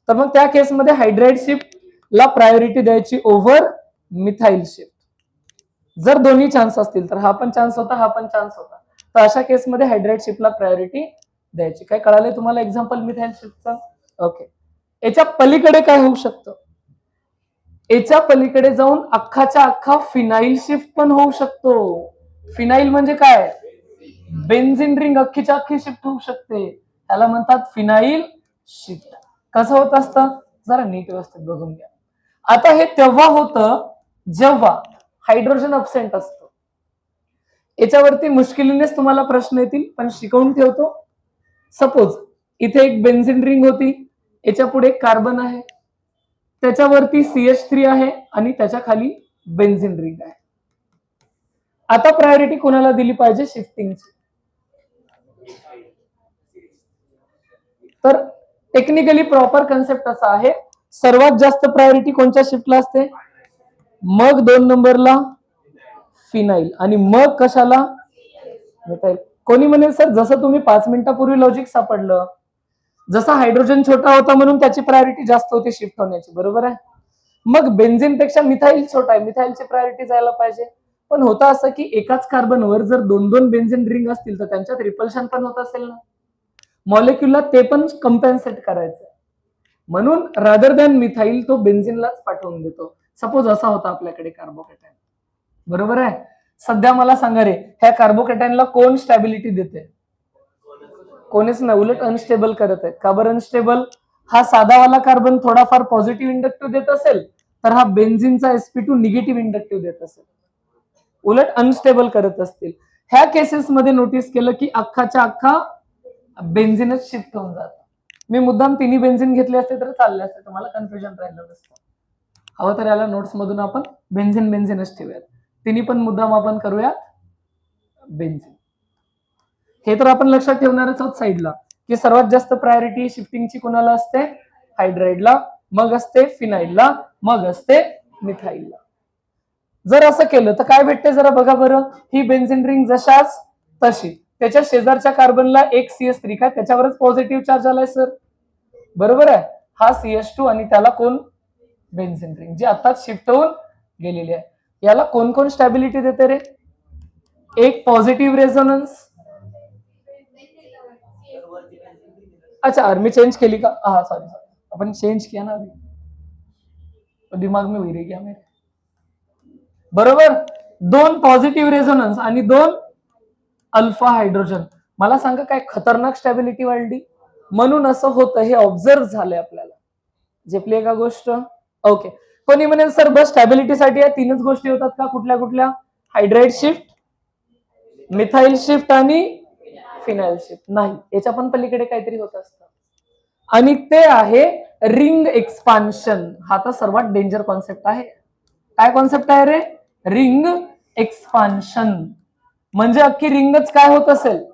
तर मग त्या केसमध्ये हायड्राइड शिफ्ट ला प्रायोरिटी द्यायची ओव्हर मिथाईल शिफ्ट. जर दोन्ही चान्स असतील तर हा पण चान्स होता, हा पण चान्स होता, तर अशा केसमध्ये हायड्राइड शिफ्टला प्रायोरिटी द्यायची. काय कळालंय तुम्हाला एक्झाम्पल मिथाईल शिफ्टचा? ओके. याच्या पलीकडे काय होऊ शकतं? याच्या पलीकडे जाऊन अख्खाच्या अख्खा फिनाईल शिफ्ट पण होऊ शकतो. फिनाईल म्हणजे काय? बेन्झिन रिंग अख्खीच्या अख्खी शिफ्ट होऊ शकते, त्याला म्हणतात फिनाईल शिफ्ट. कसं होत असतं? जरा नीट व्यवस्थित बघून घ्या. आता हे तेव्हा होतं जेव्हा हायड्रोजन अब्सेंट असतो. याच्यावरती मुश्किलीनेच तुम्हाला प्रश्न येतील, पण शिकवून ठेवतो. सपोज इथे एक बेन्झिन रिंग होती, याच्या पुढे कार्बन आहे, त्याच्यावरती CH3 आहे आणि त्याच्या खाली बेन्झिन रिंग आहे. आता प्रायोरिटी कोणाला दिली पाहिजे? शिफ्टिंगची. तर टेक्निकली प्रॉपर कन्सेप्ट असा आहे, सर्वात जास्त प्रायोरिटी कोणत्या शिफ्टला असते? मग 2 नंबरला फिनाईल आणि मग कशाला? मिथाईल. कोणी म्हणेल सर जसं तुम्ही 5 मिनिटापूर्वी लॉजिक सापडलं, जसा हायड्रोजन छोटा होता म्हणून त्याची प्रायोरिटी जास्त होती शिफ्ट होण्याची, बरोबर आहे? मग बेन्झिन पेक्षा मिथाईल छोटा आहे, मिथाईलची प्रायोरिटी जायला पाहिजे. पण होतं असं की एकाच कार्बनवर जर 2-2 बेन्झिन रिंग असतील तर त्यांच्यात रिपल्शन पण होत असेल ना, मॉलिक्युलला ते पण कंपेन्सेट करायचं. म्हणून रादर दॅन मिथाईल तो बेन्झिनलाच पाठवून देतो. सपोज असा होता आपल्याकडे कार्बोकॅटायन, बरोबर आहे? सध्या मला सांगा रे, ह्या कार्बोकॅटायनला कोण स्टॅबिलिटी देते? कोणीच नाही, उलट अनस्टेबल करत आहे. का बरं अनस्टेबल? हा साधावाला कार्बन थोडाफार पॉझिटिव्ह इंडक्टिव्ह देत असेल, तर हा बेन्झिनचा sp2 निगेटिव्ह इंडक्टिव्ह देत असेल, उलट अनस्टेबल करत असतील. ह्या केसेसमध्ये नोटीस केलं की अख्खाच्या अख्खा बेन्झिनच शिफ्ट होऊन जातं. मी मुद्दाम तिन्ही बेन्झिन घेतले असते तर चालले असते, तुम्हाला कन्फ्युजन राहिलं नसतं. हवं तर याला नोट्स मधून आपण बेन्झिन बेन्झिनच ठेवूयात, तिन्ही पण मुद्दाम आपण करूयात बेन्झिन. हे तर आपण लक्षात ठेवणारच आहोत साईडला, की सर्वात जास्त प्रायोरिटी शिफ्टिंगची कोणाला असते? हायड्राइडला, मग असते फिनाईलला, मग असते मिथाईलला. जर असं केलं तर काय भेटते जरा बघा बरं. ही बेन्झिन रिंग जशाच तशी, त्याच्या शेजारच्या कार्बनला एक CH3 काय त्याच्यावरच पॉझिटिव्ह चार्ज आलाय सर, बरोबर आहे? हा CH2 आणि त्याला कोण? बेन्झिन रिंग, जी आताच शिफ्ट होऊन गेलेली आहे. याला कोण कोण स्टॅबिलिटी देते रे? एक पॉझिटिव्ह रेझोनन्स. अच्छा मी चेंज केली का? हा सॉरी अपन चेंज किया ना अभी, दिमाग में वही रह गया मेरे. बरोबर, 2 पॉझिटिव्ह रेझोनन्स आणि 2 अल्फा हायड्रोजन. मला सांगा काय खतरनाक स्टॅबिलिटी वाढली. म्हणून असं होतं, हे ऑब्झर्व झालंय आपल्याला. झेपली का गोष्ट? ओके. कोणी म्हणेल सर बस स्टॅबिलिटीसाठी या 3च गोष्टी होतात का? कुठल्या कुठल्या? हायड्राइड शिफ्ट, मिथाइल शिफ्ट आणि फिनाइल शिफ्ट. नाही, याच्या पण पलीकडे काहीतरी होत असतं आणि ते आहे रिंग एक्सपान्शन. हा तर सर्वात डेंजर कॉन्सेप्ट आहे. काय कॉन्सेप्ट आहे रे? Ring expansion. म्हणजे अख्खी रिंगच काय होत असेल?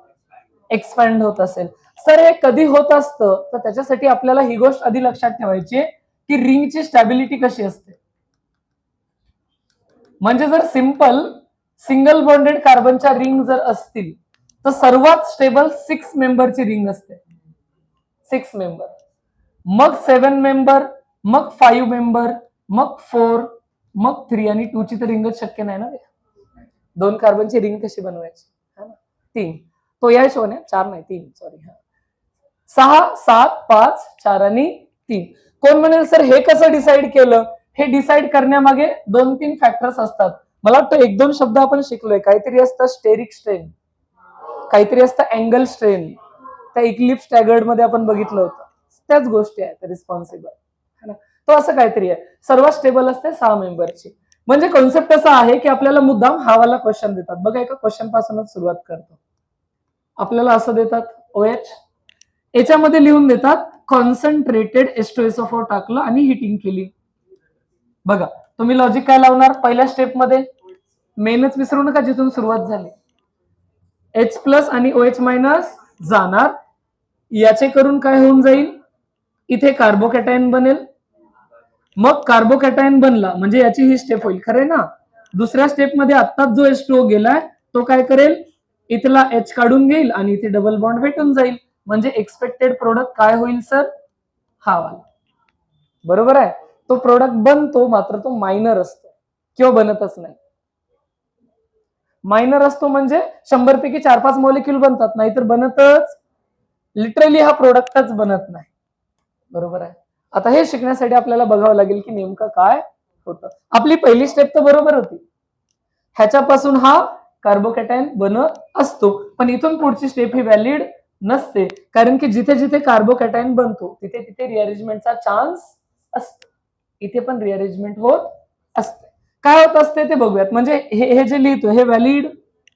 एक्सपॅन्ड होत असेल. सर हे कधी होत असतं, तर त्याच्यासाठी आपल्याला ही गोष्ट आधी लक्षात ठेवायची की रिंगची स्टॅबिलिटी कशी असते. म्हणजे जर सिंगल बॉन्डेड कार्बनच्या रिंग जर असतील तर सर्वात स्टेबल 6 मेंबरची रिंग असते. 6 मेंबर, मग 7 मेंबर, मग 5 मेंबर, मग 4, मग 3 आणि 2 ची तर रिंगच शक्य नाही ना. 2 कार्बनची रिंग कशी बनवायची? 3. तो या हिशोबाने 4 नाही 3 सॉरी. 6, 7, 5, 4 आणि 3. कोण म्हणेल सर हे कसं डिसाईड केलं? हे डिसाईड करण्यामागे 2-3 फॅक्टर्स असतात. मला वाटतं 1-2 शब्द आपण शिकलोय. काहीतरी असतं स्टेरिक स्ट्रेन, काहीतरी असतं अँगल स्ट्रेन. त्या इक्लिप्स स्टॅगर्ड मध्ये आपण बघितलं होतं. त्याच गोष्टी आहेत रिस्पॉन्सिबल. तो असं काहीतरी आहे. सर्वात स्टेबल असते 6 मेंबरची. म्हणजे कॉन्सेप्ट असा आहे की आपल्याला मुद्दाम हा वाला क्वेश्चन देतात. बघा एका क्वेश्चन पासूनच सुरुवात करतो. आपल्याला असं देतात OH, याच्यामध्ये लिहून देतात कॉन्सन्ट्रेटेड H2SO4 टाकलं आणि हिटिंग केली. बघा तुम्ही लॉजिक काय लावणार? पहिल्या स्टेप मध्ये मेनच विसरू नका जिथून सुरुवात झाली. H प्लस आणि OH मायनस जाणार. याचे करून काय होऊन जाईल? इथे कार्बोकॅटायन बनेल. मग कार्बोकॅटायन बनला म्हणजे याची ही स्टेप होईल. खरे ना? दुसऱ्या स्टेप मध्ये आत्ताच जो H2O गेलाय तो काय करेल? इथला H काढून घेईल आणि इथे डबल बॉन्ड भेटून जाईल. म्हणजे एक्सपेक्टेड प्रोडक्ट काय होईल सर? हा वाला. बरोबर आहे. तो प्रोडक्ट बनतो, मात्र तो मायनर असतो किंवा बनतच नाही. मायनर असतो म्हणजे 100 पैकी 4-5 मॉलिक्यूल बनतात, नाहीतर बनतच लिटरली हा प्रोडक्टच बनत नाही. बरोबर आहे. आता हे शिकण्यासाठी आपल्याला बघावं लागेल की नेमकं काय होतं. आपली पहिली स्टेप तर बरोबर होती. ह्याच्यापासून हा कार्बोकॅटायन बनत असतो, पण इथून पुढची स्टेप ही व्हॅलिड नसते. कारण की जिथे जिथे कार्बोकॅटायन बनतो तिथे तिथे रिअरेंजमेंटचा चान्स असतो. इथे पण रिअरेंजमेंट होत असते. काय होत असते ते बघूयात. म्हणजे हे जे लिहितो हे व्हॅलिड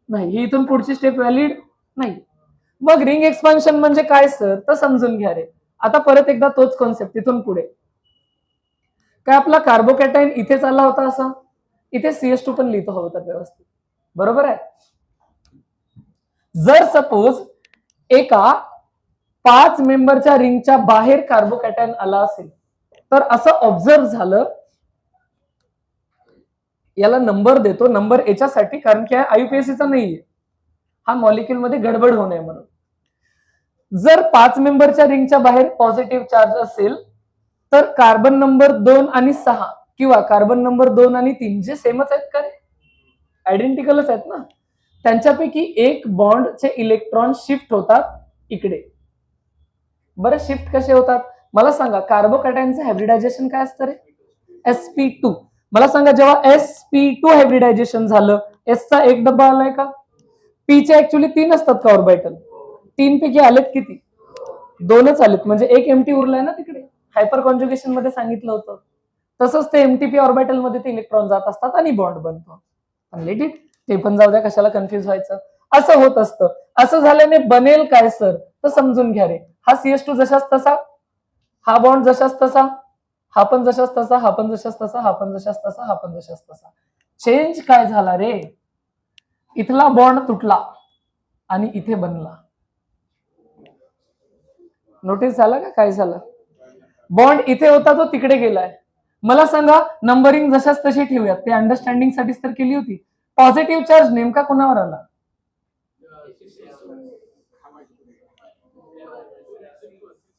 नाही, ही इथून पुढची स्टेप व्हॅलिड नाही. मग रिंग एक्सपान्शन म्हणजे काय सर? तर समजून घ्या रे. आता परत एकदा तोच कॉन्सेप्ट तिथून पुढे. काय आपला कार्बोकॅटायन इथे चालला होता असा, इथे CH2 पण लिहितो हवं तर व्यवस्थित. बरोबर आहे. जर सपोज एका 5 मेंबरच्या रिंगच्या बाहेर कार्बोकॅटायन आला असेल तर असं ऑब्झर्व झालं. याला नंबर देतो. नंबर याच्यासाठी कारण की आयुपीएसीचा नाहीये, हा मॉलिक्यूल मध्ये गडबड होऊ नये म्हणून. जर 5 मेंबरच्या रिंगच्या बाहेर पॉझिटिव्ह चार्ज असेल तर कार्बन नंबर 2 आणि 6 किंवा कार्बन नंबर 2 आणि 3 जे सेमच आहेत का रे? आयडेंटिकलच आहेत ना. त्यांच्यापैकी एक बॉन्डचे इलेक्ट्रॉन शिफ्ट होतात इकडे. बरं शिफ्ट कसे होतात मला सांगा. कार्बोकॅटायनचं हायब्रिडायझेशन काय असतं रे? sp2. मला सांगा जेव्हा sp2 हायब्रिडायझेशन झालं, एसचा एक डब्बा आलाय का? पीचे ऍक्च्युअली 3 असतात का ऑर्बिटल? 3 पैकी आलेत किती? 2च आलेत. म्हणजे एक एमटी उरलाय ना तिकडे. हायपर कॉन्ज्युगेशन मध्ये सांगितलं होतं. तसंच ते एमटीपी ऑर्बिटल मध्ये ते इलेक्ट्रॉन जात असतात आणि बॉन्ड बनतो. ते पण जाऊ द्या, कशाला कन्फ्युज व्हायचं. असं होत असतं. असं झाल्याने बनेल काय सर? तर समजून घ्या रे. हा CH2 जशाच तसा, हा बॉन्ड जशाच तसा, हा पण जशाच तसा, हा पण जशाच तसा, हा पण जशाच तसा, हा पण जशाच तसा. चेंज काय झाला रे? इथला बॉन्ड तुटला आणि इथे बनला. नोटीस झालं का काय झालं? बॉन्ड इथे होता तो तिकडे गेलाय. मला सांगा नंबरिंग जशाच तशी ठेवूयात. ते अंडरस्टँडिंग साठीच तर केली होती. पॉझिटिव्ह चार्ज नेमका कोणावर आला?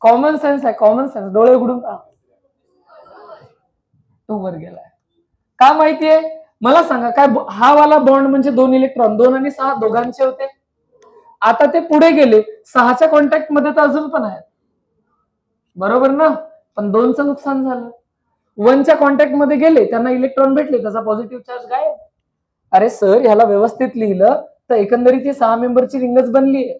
कॉमन सेन्स आहे, कॉमन सेन्स. डोळे उघडून पहा. तो वर गेलाय. का माहितीये मला सांगा, काय हा वाला बॉन्ड म्हणजे 2 इलेक्ट्रॉन, 2 आणि 6 दोघांचे होते. आता ते पुढे गेले, 6च्या कॉन्टॅक्ट मध्ये तर अजून पण आहेत, बरोबर ना, पण 2चं नुकसान झालं. 1च्या कॉन्टॅक्ट मध्ये गेले, त्यांना इलेक्ट्रॉन भेटले, त्याचा पॉझिटिव्ह चार्ज गायब. अरे सर, ह्याला व्यवस्थित लिहिलं तर एकंदरीत ही 6 मेंबरची रिंगच बनली आहे.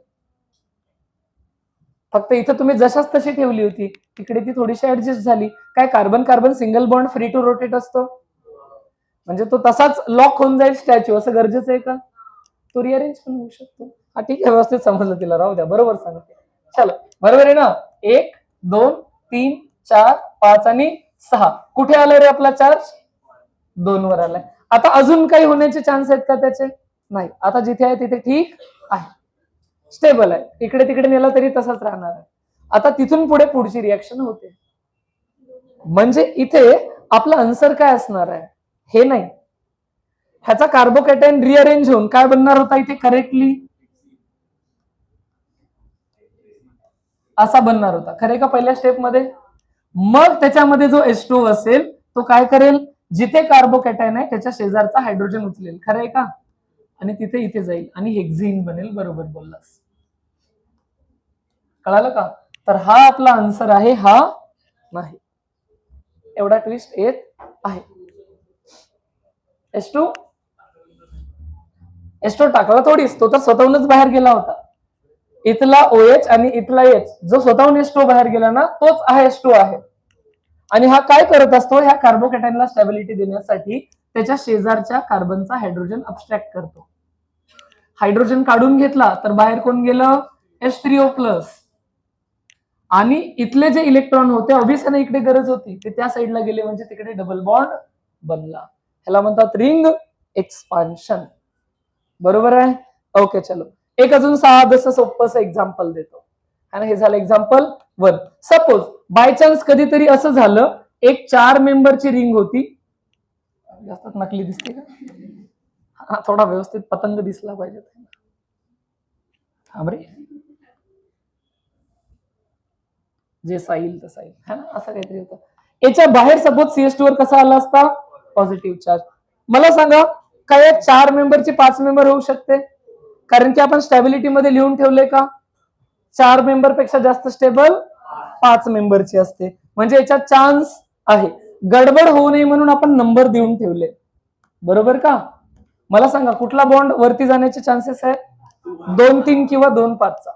फक्त इथं तुम्ही जशाच तशी ठेवली होती, तिकडे ती थोडीशी ऍडजस्ट झाली. काय carbon carbon single bond free to rotate असतो, म्हणजे तो तसाच लॉक होऊन जाईल स्टॅच्यू, असं गरजेचं आहे का? तो रिअरेंज पण होऊ शकतो. हा ठीक आहे, व्यवस्थित समजलं, तिला राहू द्या, बरोबर सांगते. चलो, बरोबर आहे ना. 1 2 3 4 5 आणि 6 कुठे आलाय रे आपला चार्ज? 2 वर आलाय. आता अजून काही होण्याचे चान्स आहेत का त्याचे? नाही. आता जिथे आहे तिथे ठीक आहे, स्टेबल आहे. इकडे तिकडे नेला तरी तसाच राहणार आहे. आता तिथून पुढे पुढची रिॲक्शन होते, म्हणजे इथे आपला आन्सर काय असणार आहे हे नाही, ह्याचा कार्बोकॅटायन रिअरेंज होऊन काय बनणार होता इथे करेक्टली, असा बनणार होता, खरे का पहिल्या स्टेप मध्ये. मग त्याच्यामध्ये जो H2 असेल तो काय करेल, जिथे कार्बोकॅटायन आहे त्याच्या शेजारचा हायड्रोजन उचलेल, खरं आहे का, आणि तिथे इथे जाईल आणि हेक्झिन बनेल. बरोबर बोललास, कळालं का? तर हा आपला आन्सर आहे, हा नाही. एवढा ट्विस्ट येत आहे. H2 टाकला थोडीच, तो तर स्वतःहूनच बाहेर गेला होता. इथला OH आणि इथला H, जो स्वतःहून H2 बाहेर गेला ना, तोच हा H2 आहे. आणि हा काय करत असतो, ह्या कार्बोकॅटायनला स्टॅबिलिटी देण्यासाठी त्याच्या शेजारच्या कार्बनचा हायड्रोजन अबस्ट्रॅक्ट करतो. हायड्रोजन काढून घेतला तर बाहेर कोण गेलं, H3O+. आणि इथले जे इलेक्ट्रॉन होते, ऑब्व्हियसली इकडे गरज होती, ते त्या साईडला गेले, म्हणजे तिकडे डबल बॉन्ड बनला. ह्याला म्हणतात रिंग एक्सपान्शन. बरोबर आहे. ओके, चलो एक अजून साधंसं सोपंसं एक्झाम्पल देतो. आणि हे झालं एक्झाम्पल 1. सपोज बाय चान्स कधीतरी असं झालं, एक 4 मेंबरची रिंग होती. जास्त नकली दिसते का? हा, थोडा व्यवस्थित पतंग दिसला पाहिजे. थांब रे, जे साईल तसा येईल, है ना, असं काहीतरी होतं. याच्या बाहेर सपोज CH2 वर कसा आला असता, पॉझिटिव्ह चार्ज. मला सांगा, काय 4 मेंबरची 5 मेंबर होऊ शकते? कारण की आपण स्टॅबिलिटी मध्ये लिहून ठेवले का, 4 मेंबर पेक्षा जास्त स्टेबल 5 मेंबरची असते, म्हणजे याच्यात चान्स आहे. गडबड होऊ नये म्हणून आपण नंबर देऊन ठेवले, बरोबर का? मला सांगा, कुठला बॉन्ड वरती जाण्याचे चान्सेस आहेत? 2 3 किंवा 2 5 चा.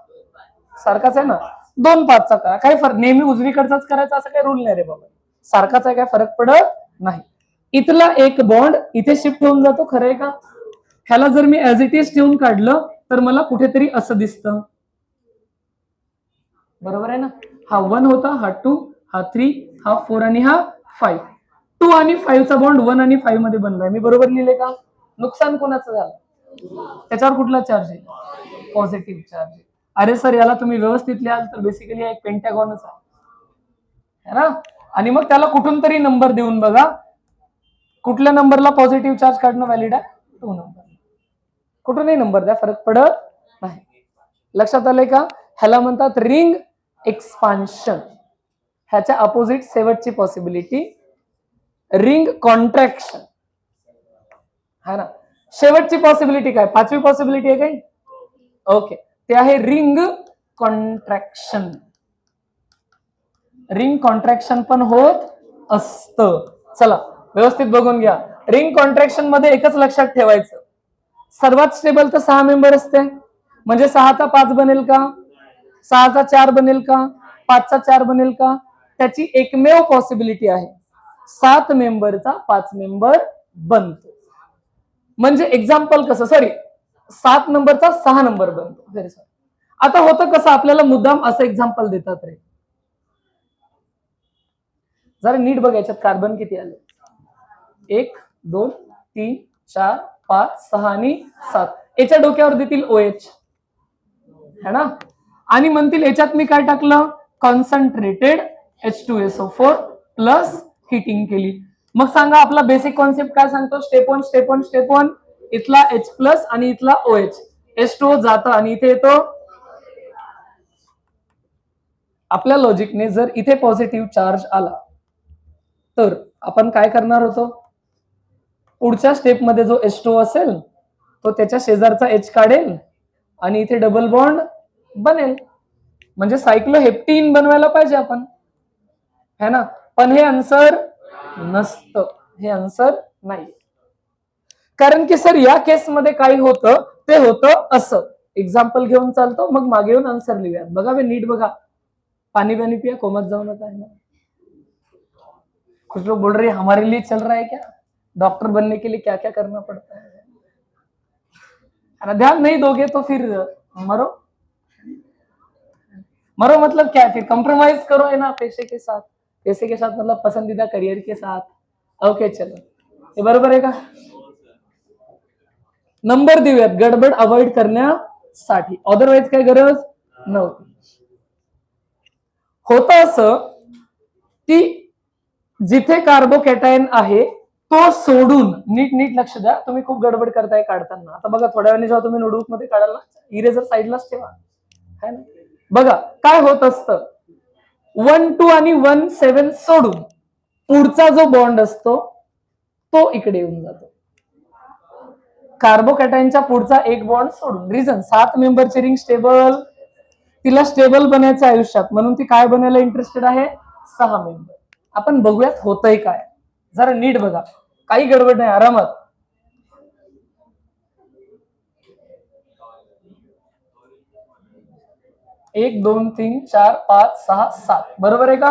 सारखाच आहे ना, 2 5 चा करा, काही फरक, नेहमी उजवीकडचाच करायचा असं काही रूल नाही रे बाबा, सारखाच आहे, काय फरक पडत नाही. इथला एक बॉन्ड इथे शिफ्ट होऊन जातो, खरं आहे का? ह्याला जर मी ऍज इट इज ठेवून काढलं तर मला कुठेतरी असं दिसतं, बरोबर आहे ना. हा 1 होता, हा 2, हा 3, हा 4 आणि हा 5. 2 आणि 5 चा बॉन्ड 1 आणि 5 मध्ये बनलाय, मी बरोबर लिहिले का? नुकसान कोणाचं झालं, त्याच्यावर कुठला चार्ज आहे, पॉझिटिव्ह चार्ज. अरे सर, याला तुम्ही व्यवस्थित लिहाल तर बेसिकली एक पेंटॅगॉनच आहे ना. आणि मग त्याला कुठून तरी नंबर देऊन बघा, कुठल्या नंबरला पॉझिटिव्ह चार्ज काढणं व्हॅलिड आहे, 2 नंबर. कुठूनही नंबर द्या, फरक पडत नाही. लक्षात आलंय का? ह्याला म्हणतात रिंग एक्सपान्शन. ह्याच्या अपोजिट शेवटची पॉसिबिलिटी रिंग कॉन्ट्रॅक्शन, है ना. शेवटची पॉसिबिलिटी काय, 5वी पॉसिबिलिटी आहे काही? ओके, ते आहे रिंग कॉन्ट्रॅक्शन. रिंग कॉन्ट्रॅक्शन पण होत असतं. चला व्यवस्थित बघून घ्या. रिंग कॉन्ट्रॅक्शन मध्ये एकच लक्षात ठेवायचं, सर्वात स्टेबल तर 6 मेंबर असते, म्हणजे 6 चा 5 बनेल का, 6 चा 4 बनेल का, 5 चा 4 बनेल का? त्याची एकमेव पॉसिबिलिटी आहे, 7 मेंबरचा 5 मेंबर बनतो. म्हणजे एक्झाम्पल कसं, सॉरी, 7 नंबरचा 6 नंबर बनतो. Very sorry. आता होतं कसं, आपल्याला मुद्दाम असं एक्झाम्पल देतात रे, जरा नीट बघायच्यात कार्बन किती आले, 1 2 3 4 5 6 आणि 7. याच्या डोक्यावर देतील OH, है ना, आणि म्हणतील याच्यात मी काय टाकलं, कॉन्सन्ट्रेटेड H2SO4 प्लस हिटिंग केली. मग सांगा, आपला बेसिक कॉन्सेप्ट काय सांगतो, स्टेप 1 स्टेप 1 स्टेप 1. इथला H प्लस आणि इथला OH, H2O जातं आणि इथे येतो. आपल्या लॉजिकने जर इथे पॉझिटिव्ह चार्ज आला तर आपण काय करणार होतो, पुढच्या स्टेपमध्ये जो H2 असेल तो त्याच्या शेजारचा H काढेल आणि इथे डबल बॉन्ड बनेल. म्हणजे सायक्लोहेप्टीन बनवायला पाहिजे आपण, है ना. पण हे आन्सर नसतं, हे आन्सर नाही. कारण की सर या केसमध्ये काय होतं ते होतं असं. एक्झाम्पल घेऊन चालतो, मग मागे येऊन आन्सर लिहूया. बघा वे नीट बघा. पानी पानी पिया, कोमत जाऊ नका, है ना. कुछ लोग बोल रहे हैं हमारे लिए चल रहा है क्या, डॉक्टर बनने के लिए क्या क्या करना पड़ता है. ध्यान नहीं दोगे तो फिर मरो. मरो मतलब क्या है, फिर कंप्रोमाइज करो, है ना, पैसे के साथ. पैसे के साथ मतलब पसंदीदा करियर के साथ. ओके चलो, हे बरोबर आहे का. नंबर देऊयात गडबड अवॉइड करण्यासाठी, अदरवाईज काय गरज नव्हती. होतं असं की जिथे कार्बोकॅटायन आहे तो सोडून, नीट नीट लक्ष द्या, तुम्ही खूप गडबड करताय काढताना. आता बघा थोड्या वेळाने जेव्हा तुम्ही नोटबुक मध्ये काढाल ना, इरेजर साईडलाच ठेवा, है ना. बघा काय होत असतं, 1,2 आणि 1,7 सोडून पुढचा जो बॉन्ड असतो तो इकडे येऊन जातो. कार्बोकॅटायनच्या पुढचा एक बॉन्ड सोडून. रिझन, 7 मेंबरची रिंग स्टेबल, तिला स्टेबल बनायचं आयुष्यात, म्हणून ती काय बनायला इंटरेस्टेड आहे, 6 मेंबर. आपण बघूयात होतंय काय, जरा नीट बघा, काही गडबड नाही, आरामात. एक 2 3 4 5 6 7 बरोबर आहे का.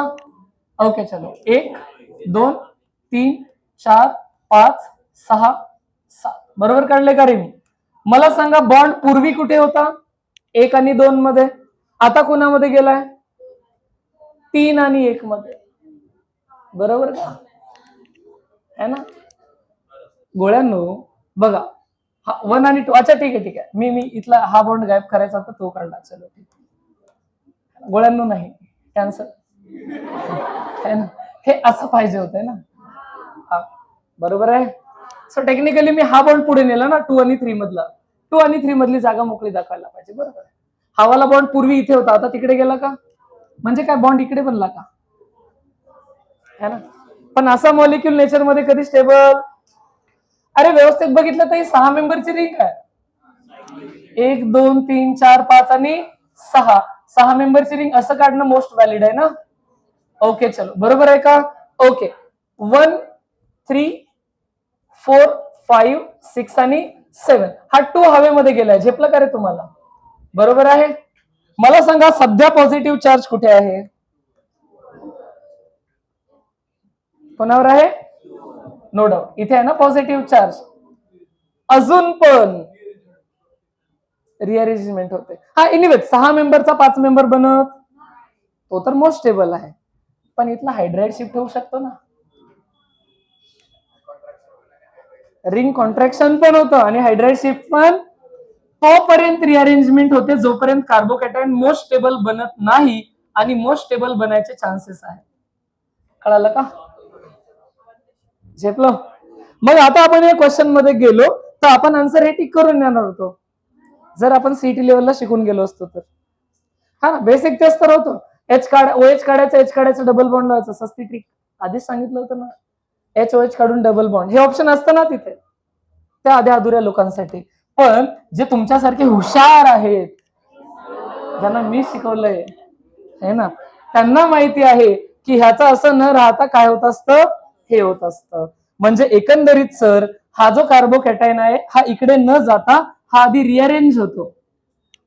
ओके चलो, 1 2 3 4 5 6 7 बरोबर काढले का रे मी. मला सांगा बॉन्ड पूर्वी कुठे होता, 1 आणि 2 मध्ये, आता कोणामध्ये गेलाय, 3 आणि 1 मध्ये, बरोबर का, है ना. गोळ्यांनो बघा, 1 आणि 2, अच्छा ठीक आहे ठीक आहे, मी इथला हा बॉन्ड गायब करायचा होता तो काढला, चलो ठीक. गोळ्यांनो नाही, कॅन्सर, है ना, हे असं पाहिजे होतं ना. हा बरोबर आहे. सो टेक्निकली मी हा बॉन्ड पुढे नेला ना, 2 आणि 3 मधला, 2 आणि 3 मधली जागा मोकळी दाखवायला पाहिजे, बरोबर आहे. हावाला बॉन्ड पूर्वी इथे होता, आता तिकडे गेला का, म्हणजे काय बॉन्ड इकडे बनला का, है ना. पण असा मॉलिक्यूल नेचर मध्ये कधी स्टेबल, अरे व्यवस्थित बघितलं तर ही 6 मेंबरची रिंग आहे, 1 2 3 4 5 आणि 6 मेंबरची रिंग, असं काढणं मोस्ट व्हॅलिड आहे ना. ओके चलो, बरोबर आहे का. ओके, 1 3 4 5 6 आणि 7, हा 2 हवेमध्ये गेलाय, झेपलं का रे तुम्हाला, बरोबर आहे. मला सांगा सध्या पॉझिटिव्ह चार्ज कुठे आहे, कोणावर आहे, नो डाऊट इथे आहे ना पॉझिटिव्ह चार्ज. अजून पण रिअरेंजमेंट होते. हा एनिवे 6 मेंबरचा 5 मेंबर बनत, तो तर मोस्ट स्टेबल आहे, पण इथला हायड्राइड शिफ्ट होऊ शकतो ना, रिंग कॉन्ट्रॅक्शन पण होतं आणि हायड्राइड शिफ्ट पण. तोपर्यंत रिअरेंजमेंट होते जोपर्यंत कार्बोकॅटायन मोस्ट स्टेबल बनत नाही, आणि मोस्ट स्टेबल बनायचे चान्सेस आहे, कळालं का, झेपलं. मग आता आपण या क्वेश्चन मध्ये गेलो तर आपण आन्सर हे टिक करून येणार होतो, जर आपण सीईटी लेवलला शिकून गेलो असतो तर. हा ना, बेसिक तेच तर होतं, OH काढायचं, डबल बॉन्ड लावायचं, सस्ती ट्रिक आधीच सांगितलं होतं ना. OH काढून डबल बॉन्ड, हे ऑप्शन असतं ना तिथे त्या आधी अधुऱ्या लोकांसाठी. पण जे तुमच्यासारखे हुशार आहेत, ज्यांना मी शिकवलंय, है ना, त्यांना माहिती आहे की ह्याचं असं न राहता काय होत असतं, हे होत असतं. म्हणजे एकंदरीत सर हा जो कार्बोकॅटायन आहे हा इकडे न जाता हा आधी रिअरेंज होतो,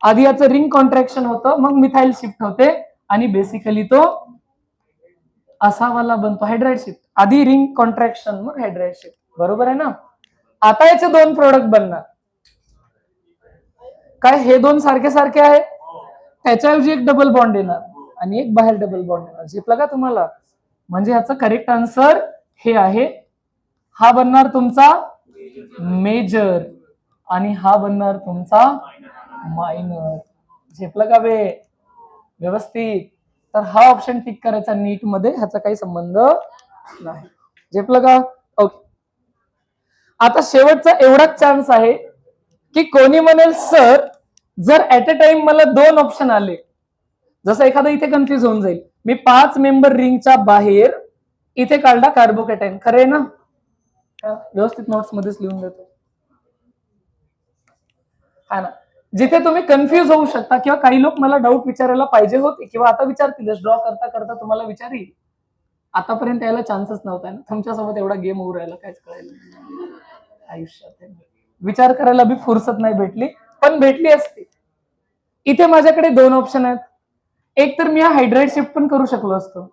आधी याचं रिंग कॉन्ट्रॅक्शन होतं, मग मिथाइल शिफ्ट होते आणि बेसिकली तो असा वाला बनतो, हायड्राइड शिफ्ट, आधी रिंग कॉन्ट्रॅक्शन मग हायड्राइड शिफ्ट, बरोबर आहे ना. आता याचे 2 प्रोडक्ट बनणार, काय हे 2 सारखे सारखे आहेत, त्याच्याऐवजी एक डबल बॉन्ड येणार आणि एक बाहेर डबल बॉन्ड येणार, झेपलं का तुम्हाला. म्हणजे याचं करेक्ट आन्सर हे आहे, हा बनणार तुमचा मेजर आणि हा बनणार तुमचा मायनर, झेपलं का बे व्यवस्थित. तर हा ऑप्शन टिक करायचा नीट मध्ये, ह्याचा काही संबंध नाही, झेपलं का. ओके, आता शेवटचा एवढाच चान्स आहे की कोणी म्हणेल सर जर ऍट अ टाइम मला 2 ऑप्शन आले, जसं एखादं इथे कन्फ्युज होऊन जाईल, मी 5 मेंबर रिंगच्या बाहेर इथे काढला कार्बोकॅटायन, खरे ना, व्यवस्थित नोट्स मध्येच लिहून देतो. हा ना, जिथे तुम्ही कन्फ्युज होऊ शकता किंवा काही लोक मला डाऊट विचारायला पाहिजे होते किंवा आता विचारतीलच, ड्रॉ करता करता तुम्हाला विचारी, आतापर्यंत यायला चान्सच नव्हता ना, तुमच्यासोबत एवढा गेम होऊ राहिला, कायच कळायला आयुष्यात. विचार करायला बी फुरसत नाही भेटली, पण भेटली असती. इथे माझ्याकडे दोन ऑप्शन आहेत. एक तर मी हा हायड्राईड शिफ्ट पण करू शकलो असतो,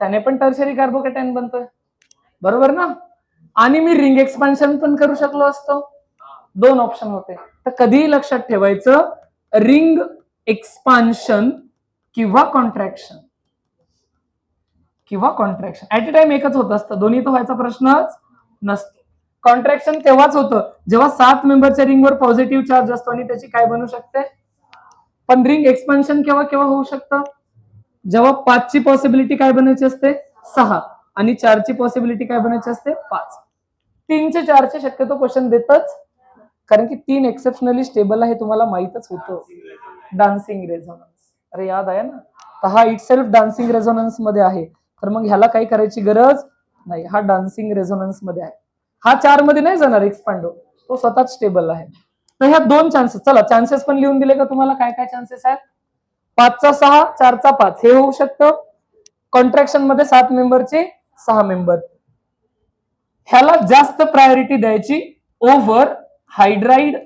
त्याने पण टर्शरी कार्बोकॅटायन बनतोय, बरोबर ना. आणि मी रिंग एक्सपान्शन पण करू शकलो असतो. दोन ऑप्शन होते. तर कधीही लक्षात ठेवायचं, रिंग एक्सपान्शन किंवा कॉन्ट्रॅक्शन ऍट अ टाइम एकच होत असतं, दोन्ही तर व्हायचा प्रश्नच नसतो. कॉन्ट्रॅक्शन तेव्हाच होतं जेव्हा 7 मेंबरच्या रिंगवर पॉझिटिव्ह चार्ज असतो आणि त्याची काय बनू शकते. पण रिंग एक्सपान्शन केव्हा केव्हा होऊ शकतं, जेव्हा 5 ची पॉसिबिलिटी काय बनायची असते 6 आणि 4 ची पॉसिबिलिटी काय बनायची असते 5. 3 चे 4 चे शक्यतो क्वेश्चन देतच, कारण की 3 एक्सेप्शनली स्टेबल आहे, तुम्हाला माहितच होतं. डान्सिंग रेझोनन्स, अरे याद आहे ना, तर हा इट सेल्फ डान्सिंग रेझोनन्स मध्ये आहे, तर मग ह्याला काही करायची गरज नाही, हा डान्सिंग रेझोनन्स मध्ये आहे. हा 4 मध्ये नाही जाणार एक्सपांडो, तो स्वतःच स्टेबल आहे. तर ह्या दोन चान्सेस, चला चान्सेस पण लिहून दिले का तुम्हाला, काय काय चान्सेस आहेत. 5 चा 6, 4 चा 5 हे होऊ शकतं. कॉन्ट्रॅक्शन मध्ये 7 मेंबरचे 6 मेंबर, ह्याला जास्त प्रायोरिटी द्यायची ओव्हर हायड्राईड,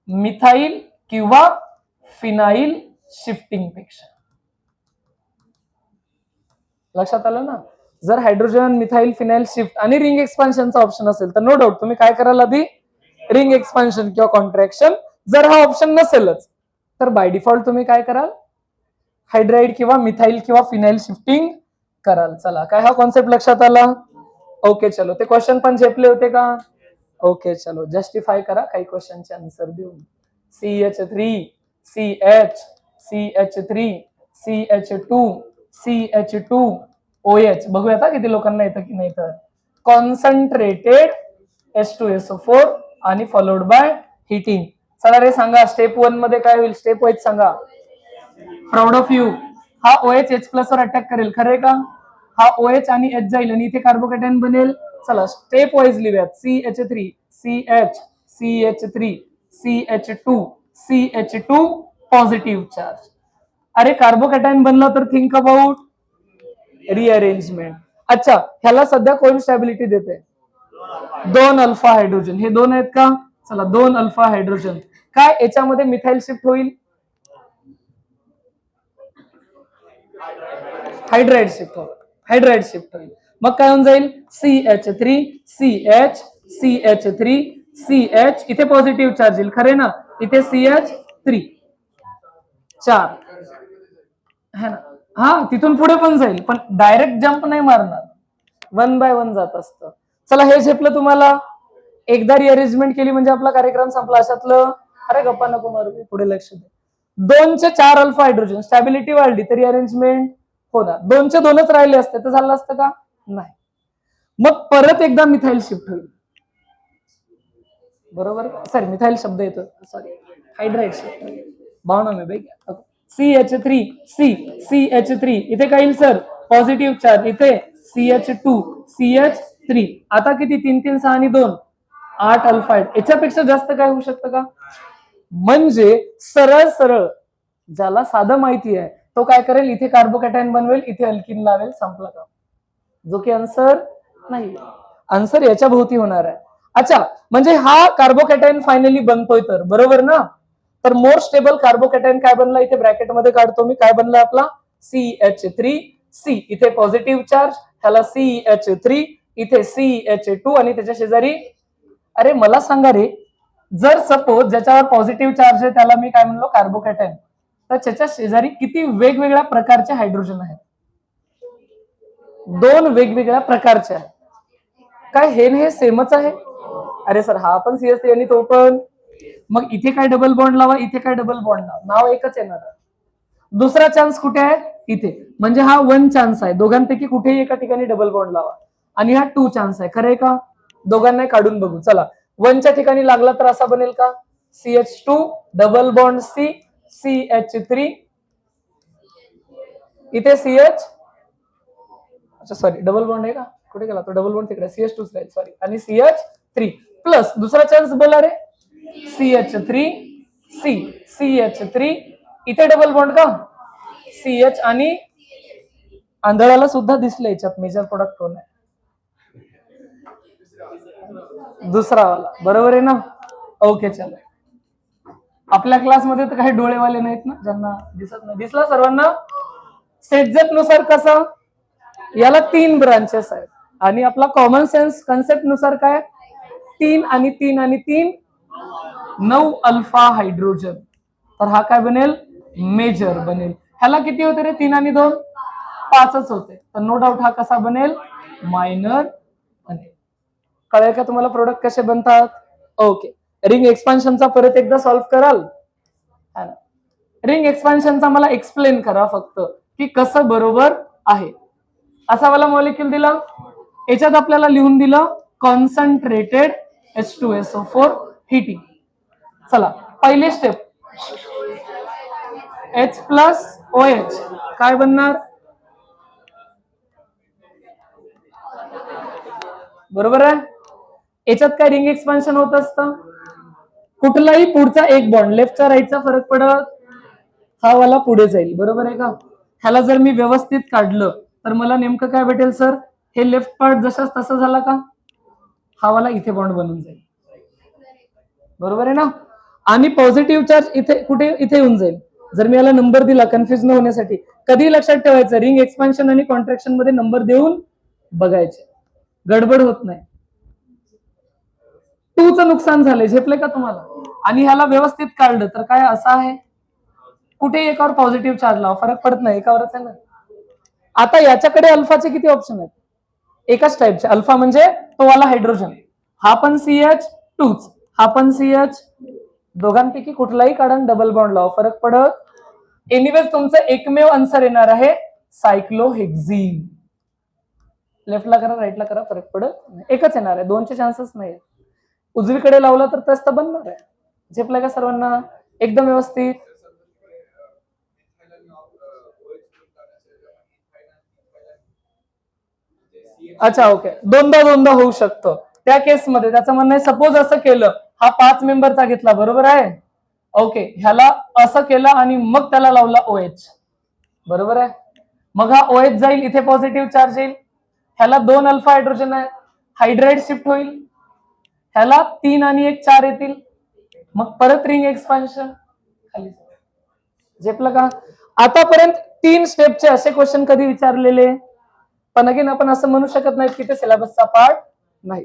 मिथाईल किंवा फिनाईल शिफ्टिंग पेक्षा. लक्षात आलं ना. जर हायड्रोजन, मिथाईल, फिनाईल शिफ्ट आणि रिंग एक्सपान्शनचा ऑप्शन असेल तर नो डाऊट तुम्ही काय कराल, आधी रिंग एक्सपान्शन किंवा कॉन्ट्रॅक्शन. जर हा ऑप्शन नसेलच तर बाय डिफॉल्ट तुम्ही काय कराल, हायड्राईड किंवा मिथाईल किंवा फिनाईल शिफ्टिंग कराल. चला, काय हा कॉन्सेप्ट लक्षात आला. ओके चलो, ते क्वेश्चन पण झेपले होते का. ओके चलो, जस्टिफाय करा काही क्वेश्चनचे आन्सर देऊन. CH3 CH CH3 CH2 CH2 OH, बघूया आता किती लोकांना येतं की नाही. तर कॉन्सन्ट्रेटेड H2SO4 आणि फॉलोड बाय हिटिंग. चला रे सांगा, स्टेप 1 मध्ये काय होईल, स्टेप वाईज सांगा. Proud of you. हा OH H प्लस वर अटॅक करेल, खरे का. हा OH आणि H जाईल आणि इथे कार्बोकॅटायन बनेल. चला स्टेप वाईज लिहूयात. CH3 CH CH3 CH2 CH2 positive charge. अरे कार्बोकॅटायन बनला तर थिंक अबाउट रिअरेंजमेंट. अच्छा, ह्याला सध्या कोण स्टॅबिलिटी देते, 2 अल्फा हायड्रोजन. हे 2 आहेत का. चला 2 अल्फा हायड्रोजन, काय याच्यामध्ये मिथाईल शिफ्ट होईल, हायड्राईड शिफ्ट होईल, हायड्राईड शिफ्ट होईल. मग काय होऊन जाईल, CH3 CH CH3 CH, इथे पॉझिटिव्ह चार्ज येईल, खरे ना. इथे CH3 4 है ना. हा, तिथून पुढे पण जाईल, पण डायरेक्ट जंप नाही मारणार, 1 बाय 1 जात असतं. चला हे झेपलं तुम्हाला. एकदा रिअरेंजमेंट केली म्हणजे आपला कार्यक्रम संपला. अशातलं अरे गप्पा नको मारू, पुढे लक्ष दे. 2 चे 4 अल्फा हायड्रोजन, स्टॅबिलिटी वाढली तरी अरेंजमेंट होणार. 2 चे 2च राहिले असते तर झालं असतं का, नाही. मग परत एकदा मिथाईल शिफ्ट होईल, बरोबर. सॉरी मिथाईल शब्द येतो, सॉरी हायड्राईड शिफ्ट होईल. भावना मी बाई. CH3 CH3 इथे काय येईल सर, पॉझिटिव्ह चार्ज. इथे CH2 CH3, आता किती, 3 3 6 आणि 2 8 अल्फा. याच्यापेक्षा जास्त काय होऊ शकतं का. म्हणजे सरळ सरळ ज्याला साधं माहिती आहे तो काय करेल, इथे कार्बोकॅटायन बनवेल, इथे अल्किन लावेल, संपला का. जो की आन्सर नाही, आन्सर याच्या भोवती होणार आहे. अच्छा, म्हणजे हा कार्बोकॅटायन फायनली बनतोय तर, बरोबर ना. तर मोर स्टेबल कार्बोकॅटायन काय बनला, इथे ब्रॅकेटमध्ये काढतो मी, काय बनला आपला CH3C. इथे पॉझिटिव्ह चार्ज, ह्याला CH3, इथे CH2 आणि त्याच्या शेजारी. अरे मला सांगा रे, जर सपोज ज्याच्यावर पॉझिटिव्ह चार्ज आहे त्याला मी काय म्हणलो कार्बोकॅटायन, तर त्याच्या शेजारी किती वेगवेगळ्या प्रकारचे हायड्रोजन आहेत, 2 वेगवेगळ्या प्रकारचे आहेत. काय हे सेमच आहे. अरे सर हा पण CH3 आणि तो पण, मग इथे काय डबल बॉन्ड लावा, इथे काय डबल बॉन्ड लावा, नाव एकच येणार. दुसरा चान्स कुठे आहे, इथे. म्हणजे हा 1 चान्स आहे, दोघांपैकी कुठेही एका ठिकाणी डबल बॉन्ड लावा. आणि हा 2 चान्स आहे, खरंय का. दोघांना काढून बघू. चला 1च्या ठिकाणी लागला तर असा बनेल का, CH2 double bond C CH3, इथे CH, अच्छा सॉरी डबल बॉन्ड आहे का कुठे गेला तो डबल बॉन्ड तिकडे CH2 राहील सॉरी आणि CH3 प्लस दुसरा चान्स बोला रे CH3 CH3 इथे डबल बॉन्ड का CH आणि आंधळाला सुद्धा दिसलं याच्यात मेजर प्रोडक्ट कोण आहे दुसरा वाला बरोबर आहे ना ओके चलो आपल्या क्लासमध्ये तर काही डोळेवाले नाहीत ना ज्यांना दिसत नाही दिसला सर्वांना सेटजेट नुसार कसं याला 3 ब्रांचेस आहेत आणि आपला कॉमन सेन्स कन्सेप्ट नुसार काय 3 आणि 3 आणि 3 9 अल्फा हायड्रोजन तर हा काय बनेल मेजर बनेल ह्याला किती होते रे 3 आणि 2 5च होते तर नो डाऊट हा कसा बनेल मायनर बनेल कळेल का तुम्हाला प्रोडक्ट कसे बनतात ओके रिंग एक्सपान्शनचा परत एकदा सॉल्व्ह कराल रिंग एक्सपान्शनचा मला एक्सप्लेन करा फक्त की कसं बरोबर आहे असा वाला मॉलिक्यूल दिला याच्यात आपल्याला लिहून दिलं कॉन्सन्ट्रेटेड H2SO4 हिटिंग चला पहिली स्टेप H प्लस OH काय बनणार बरोबर आहे याच्यात काय रिंग एक्सपान्शन होत असतं कुठलाही पुढचा एक बॉन्ड लेफ्टचा राईटचा फरक पडत हा वाला पुढे जाईल बरोबर आहे का ह्याला जर मी व्यवस्थित काढलं तर मला नेमकं काय भेटेल सर हे लेफ्ट पार्ट जशाच तसं झाला का हा वाला इथे बॉन्ड बनून जाईल बरोबर आहे ना आणि पॉझिटिव्ह चार्ज इथे कुठे इथे येऊन जाईल जर मी याला नंबर दिला कन्फ्युज न होण्यासाठी कधी लक्षात ठेवायचं रिंग एक्सपान्शन आणि कॉन्ट्रॅक्शन मध्ये नंबर देऊन बघायचे गडबड होत नाही 2चं नुकसान झालंय झेपले का तुम्हाला आणि ह्याला व्यवस्थित काढलं तर काय असं आहे कुठे एकावर पॉझिटिव्ह चार्ज लावा फरक पडत नाही एकावरच आहे ना आता याच्याकडे अल्फाचे किती ऑप्शन आहेत एकाच टाईपचे अल्फा म्हणजे तो वाला हायड्रोजन हा पण CH2 हा पण CH दोघांपैकी कुठलाही काढा डबल बॉन्ड लावा फरक पडत एनिवेज तुमचं एकमेव आन्सर येणार आहे सायक्लोहेक्झीन लेफ्टला करा राईटला करा फरक पडत एकच येणार आहे 2चे चान्सेस नाही उजवीकडे लावला तर तसं बनणार आहे झेपलाय का सर्वांना एकदम व्यवस्थित अच्छा ओके दोनदा होऊ शकतं त्या केसमध्ये त्याचं म्हणणं आहे सपोज असं केलं हा 5 मेंबरचा घेतला बरोबर आहे ओके ह्याला असं केलं आणि मग त्याला लावला OH बरोबर आहे मग हा OH जाईल इथे पॉझिटिव्ह चार्ज येईल ह्याला 2 अल्फा हायड्रोजन आहे हायड्राइड शिफ्ट होईल ह्याला 3 आणि 1 4 येतील मग परत रिंग एक्सपान्शन खाली झेपलं का आतापर्यंत 3 स्टेपचे असे क्वेश्चन कधी विचारलेले पण अगेन आपण असं म्हणू शकत नाही की ते सिलेबसचा पार्ट नाही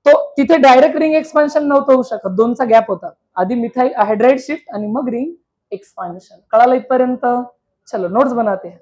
तो तिथे डायरेक्ट रिंग एक्सपान्शन नव्हतं होऊ शकत 2चा गॅप होता आधी मिथाइल हायड्राइड शिफ्ट आणि मग रिंग एक्सपान्शन कळालं इथपर्यंत चलो नोट्स बनाते